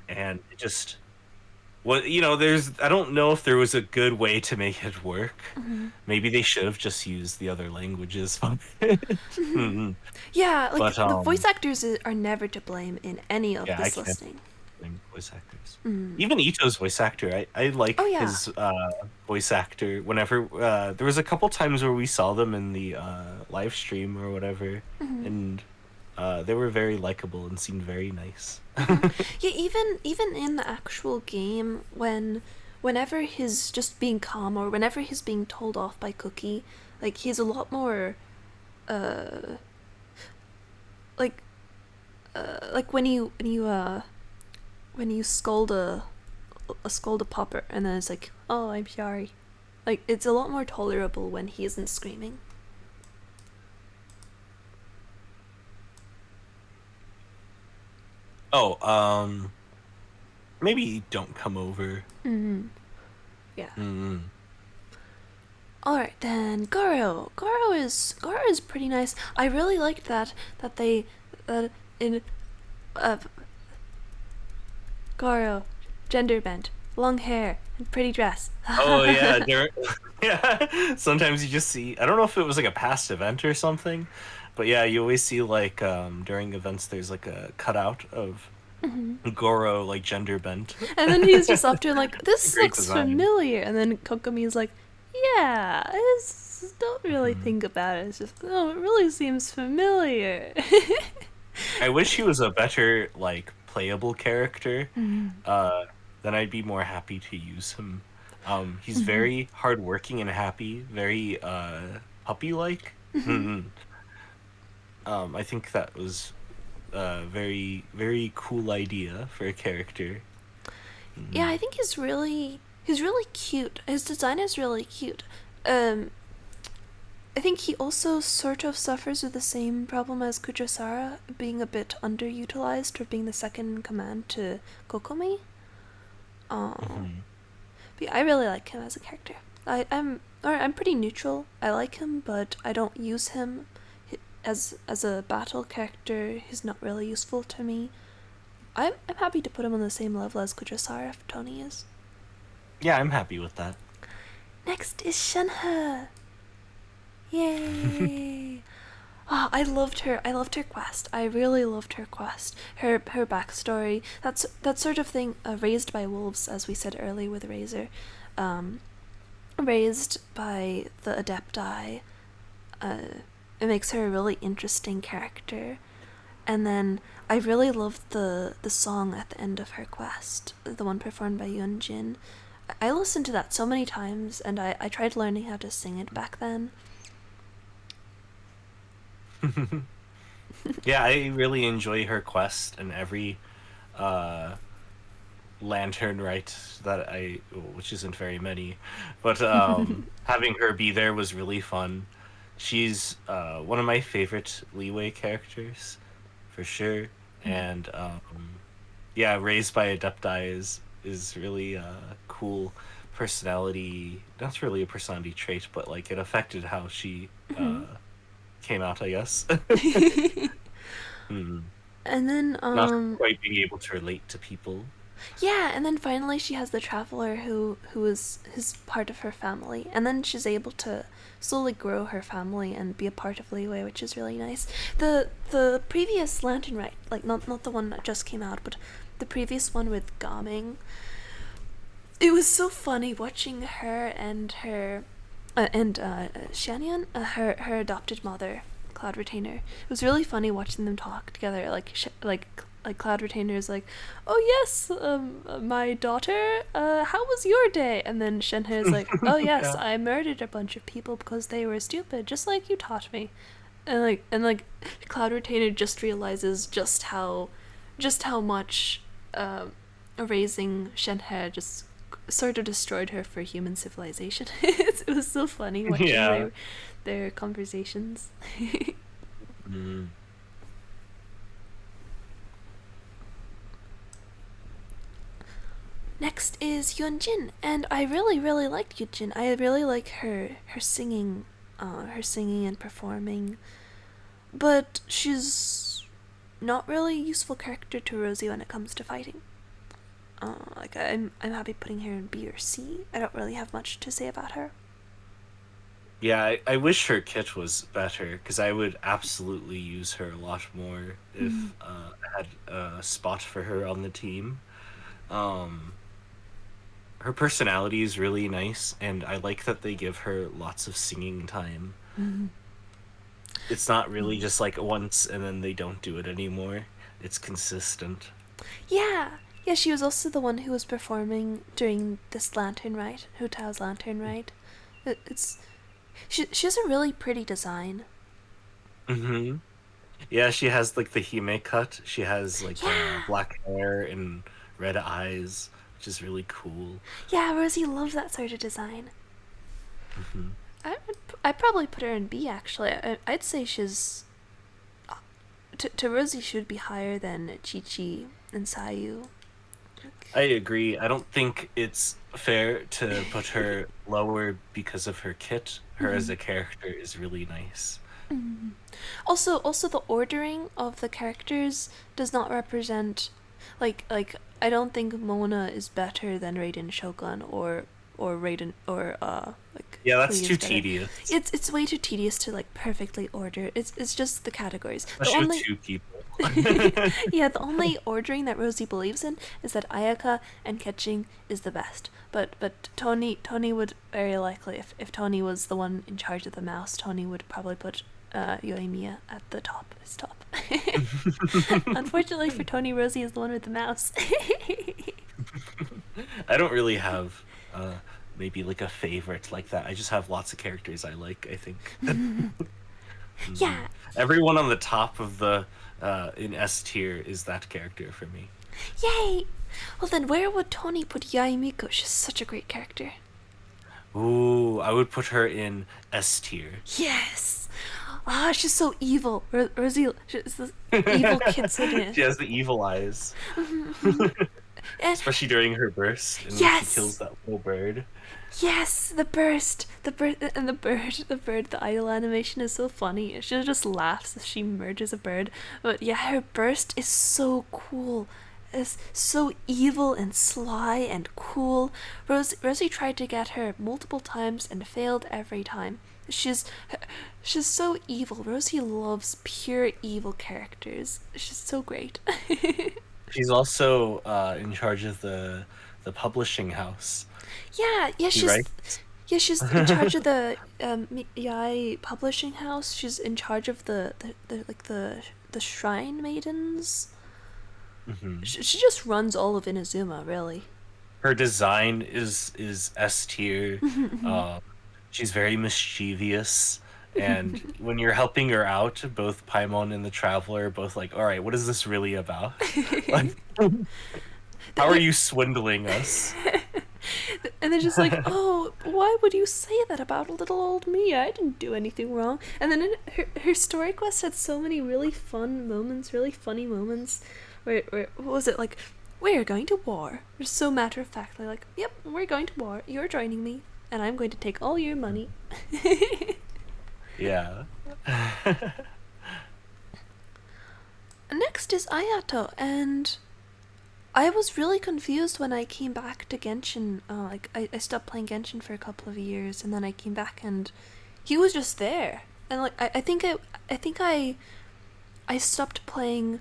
And it just what there's I don't know if there was a good way to make it work. Maybe they should have just used the other languages. Mhm. Yeah, like But the voice actors are never to blame in any of yeah, I this can't listing. blame voice actors. Even Ito's voice actor, I like Oh yeah. his voice actor. Whenever there was a couple times where we saw them in the live stream or whatever, and they were very likable and seemed very nice. Yeah, even in the actual game whenever he's just being calm or whenever he's being told off by Cookie, like he's a lot more uh like like when you scold a popper and then it's like, "Oh, I'm sorry." Like it's a lot more tolerable when he isn't screaming. Oh, maybe don't come over. Yeah. Mm. All right, then Goro. Goro is pretty nice. I really liked that they that in uh Goro, gender bent, long hair, and pretty dress. Oh yeah, yeah. Sometimes you just see. I don't know if it was like a past event or something, but yeah, you always see like during events there's like a cutout of Goro like gender bent. And then he's just up to her like, this Great looks design. familiar. And then Kokomi's like, yeah, I just don't really Mhm. think about it. It's just, oh, it really seems familiar. I wish he was a better like playable character. Uh, then I'd be more happy to use him. He's very hardworking and happy, very puppy like. I think that was a very cool idea for a character. Yeah, Mhm. I think he's really cute. His design is really cute. Um, I think he also sort of suffers with the same problem as Kujasara, being a bit underutilized for being the second in command to Kokomi. Oh, Mhm. but yeah, I really like him as a character. I'm pretty neutral. I like him, but I don't use him as a battle character. He's not really useful to me. I'm happy to put him on the same level as Kujasara if Tony is. Yeah, I'm happy with that. Next is Shenhe. Yay! Oh, I loved her. I loved her quest. I really loved her quest. Her backstory. That's that sort of thing. Raised by wolves, as we said earlier with Razor. Um, Raised by the Adepti. It makes her a really interesting character. And then I really loved the song at the end of her quest, the one performed by Yunjin. I listened to that so many times, and I tried learning how to sing it back then. Yeah, I really enjoy her quest and every uh lantern right that which isn't very many, but having her be there was really fun. She's one of my favorite Leeway characters for sure, and yeah, raised by Adepti is really cool. personality. That's really a personality trait, but like it affected how she Hmm. came out, I guess. Hmm. And then Not quite being able to relate to people. yeah, and then finally she has the traveler who is part of her family, and then she's able to slowly grow her family and be a part of Leeway, which is really nice. The previous Lantern Rite, like not the one that just came out, but the previous one with Gaming, it was so funny watching her and her and Shanyan, her adopted mother, Cloud Retainer. It was really funny watching them talk together. Like Cloud Retainer is like, "Oh yes, my daughter. How was your day?" And then Shenhe is like, "Oh yes, Yeah. I murdered a bunch of people because they were stupid, just like you taught me." And Cloud Retainer just realizes just how much raising Shenhe just sort of destroyed her for human civilization. It was so funny watching Yeah. their conversations. Mm. Next is Yeonjin, and I really really liked Yeonjin. I really like her singing and performing, but she's not really a useful character to Rosie when it comes to fighting. I'm happy putting her in B or C. I don't really have much to say about her. Yeah, I wish her kit was better because I would absolutely use her a lot more if I had a spot for her on the team. Um, Her personality is really nice, and I like that they give her lots of singing time. It's not really just like once and then they don't do it anymore. It's consistent. Yeah, yeah. She was also the one who was performing during this Lantern Rite, Hu Tao's Lantern Rite. It's she has a really pretty design. Hmm. Yeah, she has like the hime cut. She has like Yeah, black hair and red eyes, which is really cool. yeah. Rosie loves that sort of design. Hmm. I'd probably put her in B actually. I'd say she's to Rosie should be higher than Chi Chi and Sayu. I agree. I don't think it's fair to put her lower because of her kit. Her as a character is really nice. Also the ordering of the characters does not represent like I don't think Mona is better than Raiden Shogun or Raiden or like Yeah, Hui that's is too better. tedious, It's way too tedious to like perfectly order. It's just the categories. The especially with only two people. yeah, the only ordering that Rosie believes in is that Ayaka and Ketching is the best. But Tony would very likely if Tony was the one in charge of the mouse, Tony would probably put Yoimiya at the top of his top. Unfortunately for Tony, Rosie is the one with the mouse. I don't really have maybe like a favorite like that. I just have lots of characters I like, I think. Hmm. Yeah, Everyone on the top of the in S tier is that character for me. yay! Well then, where would Tony put Yaimiko? She's such a great character. Ooh, I would put her in S tier. Yes. Ah, she's so evil. Rosie, she's this evil kitsune. She has the evil eyes, And especially during her burst and when she kills yes, that little bird. yes, the bird, and the idol animation is so funny. She just laughs as she murders a bird. But yeah, her burst is so cool. It's so evil and sly and cool. Rosie tried to get her multiple times and failed every time. She's she's so evil. Rosie loves pure evil characters. She's so great. She's also in charge of the publishing house. Yeah, yeah, She she's writes. yeah, she's in charge of the Yai publishing house. She's in charge of the shrine maidens. Hmm. She just runs all of Inazuma, really. Her design is S tier. Um, she's very mischievous, and when you're helping her out, both Paimon and the Traveler are both like, "All right, what is this really about? Like, how are Yeah, you swindling us?" and they're just like, "Oh, why would you say that about little old me? I didn't do anything wrong." And then her story quest had so many really fun moments, really funny moments. Where what was it like? we're going to war. Just so matter of factly, like, yep, we're going to war. You're joining me, and I'm going to take all your money. Yeah. Next is Ayato, and I was really confused when I came back to Genshin. I stopped playing Genshin for a couple of years, and then I came back, and he was just there. And like, I think I stopped playing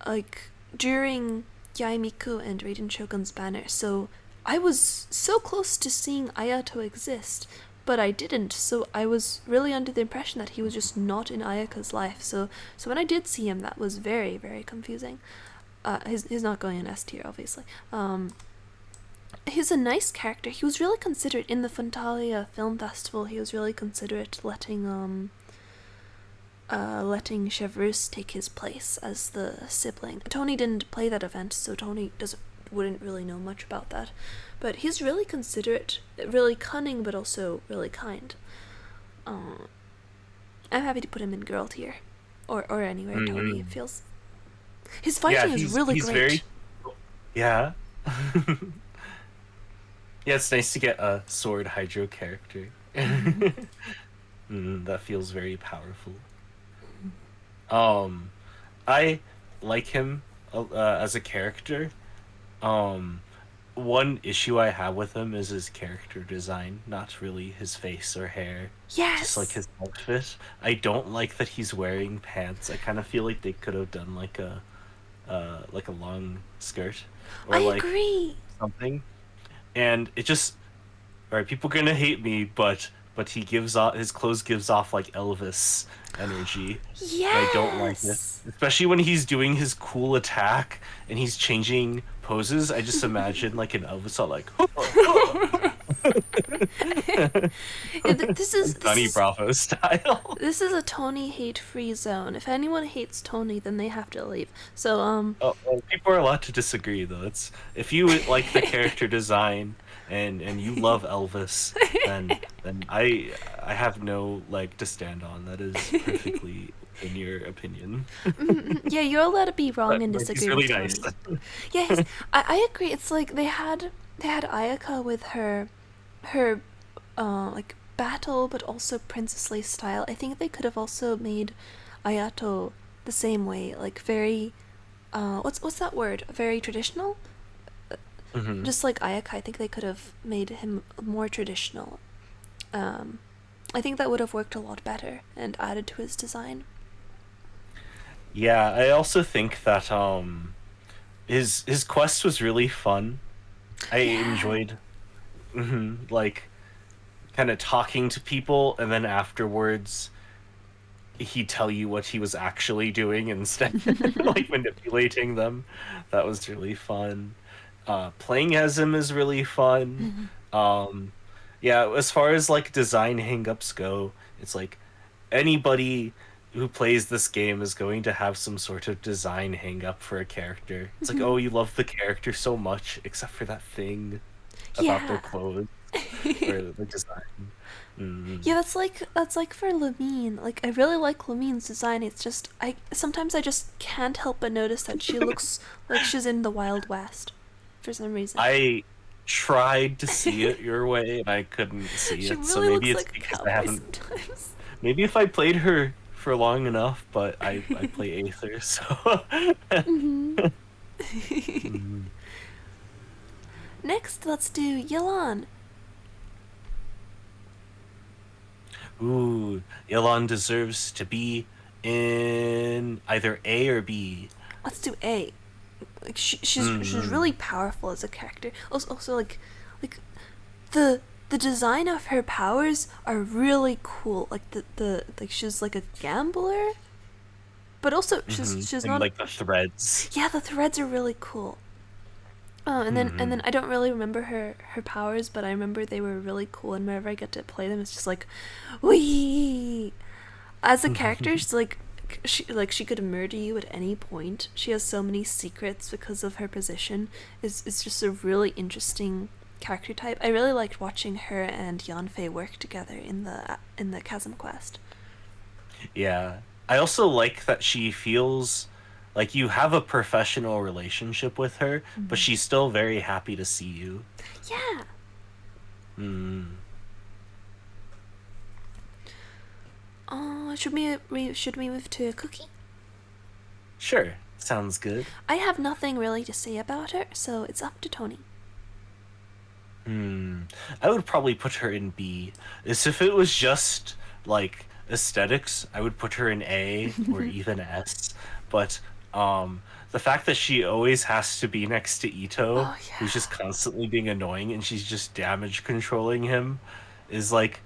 like during Yaimiku and Raiden Shogun's banner, so I was so close to seeing Ayato exist, but I didn't. So I was really under the impression that he was just not in Ayaka's life. So when I did see him, that was very very confusing. He's not going in S tier, obviously. He's a nice character. He was really considerate in the Funtalia Film Festival. He was really considerate letting Chevreuse take his place as the sibling. Tony didn't play that event, so Tony wouldn't really know much about that. But he's really considerate, really cunning, but also really kind. I'm happy to put him in girl tier, or anywhere Tony feels. His fighting is really he's great. Very, yeah. Yeah, it's nice to get a sword hydro character. That feels very powerful. I like him as a character. Um, One issue I have with him is his character design, not really his face or hair. Yes. Just like his outfit. I don't like that he's wearing pants. I kind of feel like they could have done like a long skirt or I like agree. something. And it just, all right, people gonna hate me, but he gives off, his clothes gives off like Elvis energy. Yes. And I don't like it, especially when he's doing his cool attack and he's changing poses. I just imagine like an Elvis all like Donnie Bravo style. This is a Tony hate-free zone. If anyone hates Tony, then they have to leave. So Oh, well, people are allowed to disagree though. It's if you like the character design and you love Elvis, then I have no leg to stand on. That is perfectly in your opinion. yeah, you're allowed to be wrong But and like, disagree he's really with nice. Tony. Yeah, I agree. It's like they had Ayaka with her like battle, but also princessly style. I think they could have also made Ayato the same way, like very what's that word? Very traditional. Hmm. Just like Ayaka, I think they could have made him more traditional. I think that would have worked a lot better and added to his design. Yeah, I also think that his quest was really fun. I Yeah. enjoyed like kind of talking to people and then afterwards he'd tell you what he was actually doing instead like manipulating them. That was really fun. Playing as him is really fun. Um yeah, as far as like design hangups go, it's like anybody who plays this game is going to have some sort of design hang up for a character. It's like, oh, you love the character so much, except for that thing about their Yeah. clothes or the design. Mm. Yeah, that's like for Lamine. Like I really like Lamine's design. It's just I sometimes I just can't help but notice that she looks like she's in the Wild West for some reason. I tried to see it your way and I couldn't see She it, so really maybe looks it's like a because I cowboy haven't. sometimes. Maybe if I played her for long enough, but I play Aether, so. Mm. Next, let's do Yelan. Ooh, Elon deserves to be in either A or B. Let's do A. Like she's Mm-hmm. really powerful as a character. Also like the design of her powers are really cool. Like the like she's like a gambler, but also Mm-hmm. she's And not. like the threads. Yeah, the threads are really cool. Oh, and Mm-hmm. then I don't really remember her powers, but I remember they were really cool. And whenever I get to play them, it's just like, wee. As a character, she's like she could murder you at any point. She has so many secrets because of her position. It's just a really interesting character type. I really liked watching her and Yanfei work together in the Chasm Quest. Yeah. I also like that she feels Like you have a professional relationship with her, but she's still very happy to see you. Yeah. Hmm. Should we move to Cookie? Sure. Sounds good. I have nothing really to say about her, so it's up to Tony. Hmm. I would probably put her in B. As if it was just like aesthetics, I would put her in A or even S. But the fact that she always has to be next to Ito, Oh who's just yeah. constantly being annoying and she's just damage controlling him, is like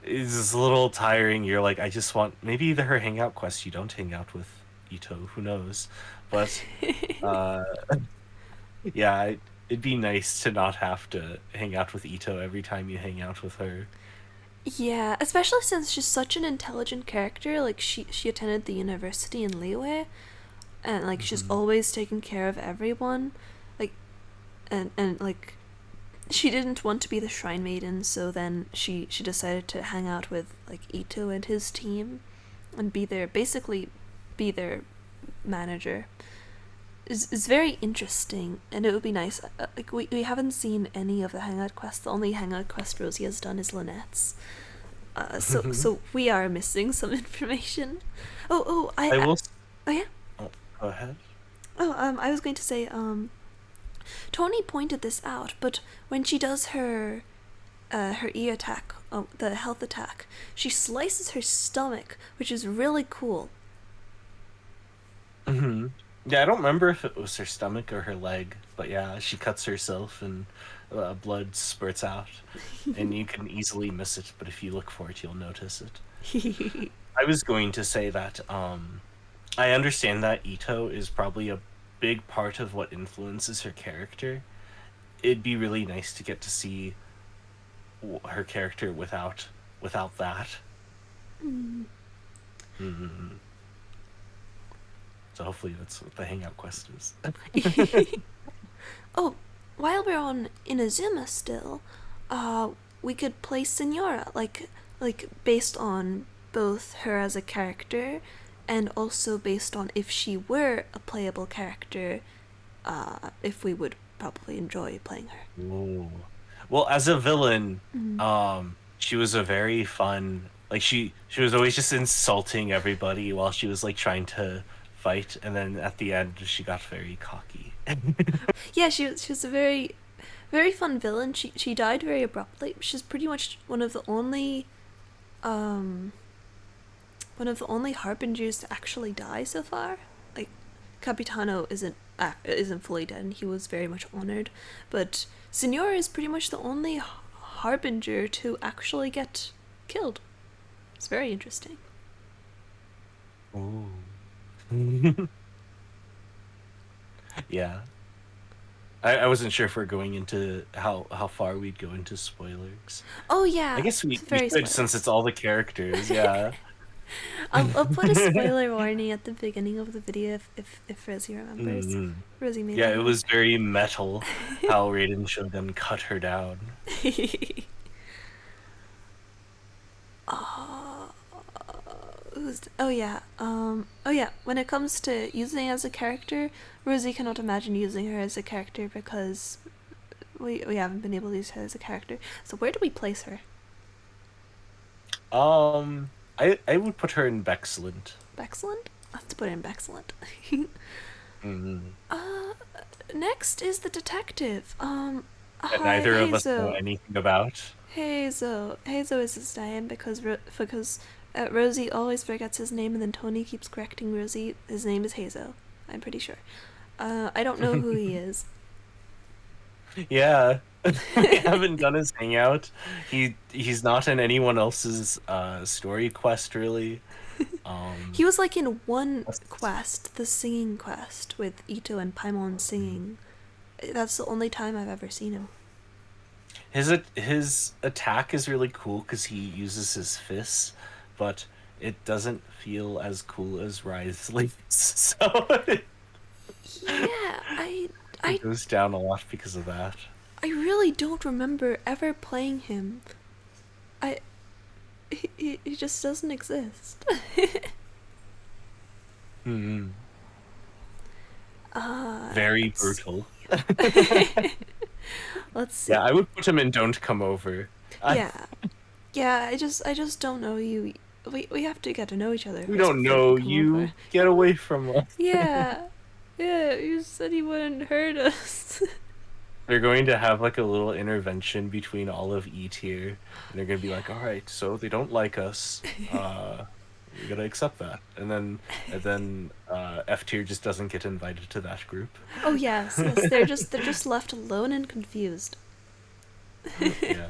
is a little tiring. You're like, I just want maybe her hangout quest you don't hang out with Ito, who knows? But uh yeah, it'd be nice to not have to hang out with Ito every time you hang out with her. Yeah, especially since she's such an intelligent character. Like she attended the university in Liyue, and like she's Hmm. always taken care of everyone. Like and like she didn't want to be the shrine maiden, so then she decided to hang out with like Ito and his team, and be their manager. Is very interesting, and it would be nice. Like we haven't seen any of the hangout quests. The only hangout quest Rosie has done is Lynette's. So we are missing some information. I will. Oh yeah. Oh, go ahead. I was going to say Tony pointed this out, but when she does her E attack, the health attack, she slices her stomach, which is really cool. Hmm. Yeah, I don't remember if it was her stomach or her leg, but yeah, she cuts herself and blood spurts out, and you can easily miss it. But if you look for it, you'll notice it. I was going to say that I understand that Ito is probably a big part of what influences her character. It'd be really nice to get to see her character without that. Hmm. So hopefully that's what the hangout quest is. Oh, while we're on Inazuma still, uh, we could play Senora, like based on both her as a character, and also based on if she were a playable character, if we would probably enjoy playing her. Ooh. Well, as a villain, she was a very fun. Like she was always just insulting everybody while she was like trying to fight, and then at the end she got very cocky. Yeah, she was a very fun villain. She died very abruptly. She's pretty much um one of the only harbingers to actually die so far. Like Capitano isn't fully dead, and he was very much honored, but Senora is pretty much the only harbinger to actually get killed. It's very interesting. Ooh. Yeah. I wasn't sure if we're going into how far we'd go into spoilers. Oh I yeah, guess we very should since it's spoilers. all the characters, yeah. I'll put a spoiler warning at the beginning of the video if Rosie remembers. Mm. Rosie may Yeah, not it know. was very metal how Raiden Shogun cut her down. Oh, oh yeah. Oh yeah. When it comes to using as a character, Rosie cannot imagine using her as a character because we haven't been able to use her as a character. So where do we place her? I would put her in Bexcellent. Excellent. Let's put her in excellent. Mm. uh, Next is the detective. That Hi, neither of us know Hazel. anything about. Hazel. Hazel is his name because Rosie always forgets his name, and then Tony keeps correcting Rosie. His name is Hazel. I'm pretty sure. I don't know who he is. Yeah. We haven't done his hangout. He's not in anyone else's story quest really. He Um was like in one quest, the singing quest with Ito and Paimon singing. That's the only time I've ever seen him. his attack is really cool because he uses his fists, but it doesn't feel as cool as Wriothesley's. So Yeah, it I, goes down a lot because of that. I really don't remember ever playing him. I, he just doesn't exist. Hmm. Very Let's brutal. see. Let's Yeah, see. I would put him in Don't Come Over. I Yeah. Yeah, I just don't know you. We have to get to know each other We first don't before you can know come over. you. Get away from us. Yeah. Yeah, you said you wouldn't hurt us. They're going to have like a little intervention between all of E tier, and they're gonna be like, "All right, so they don't like us. We gotta accept that." And then F tier just doesn't get invited to that group. Oh yes, yes. They're just left alone and confused. Yeah.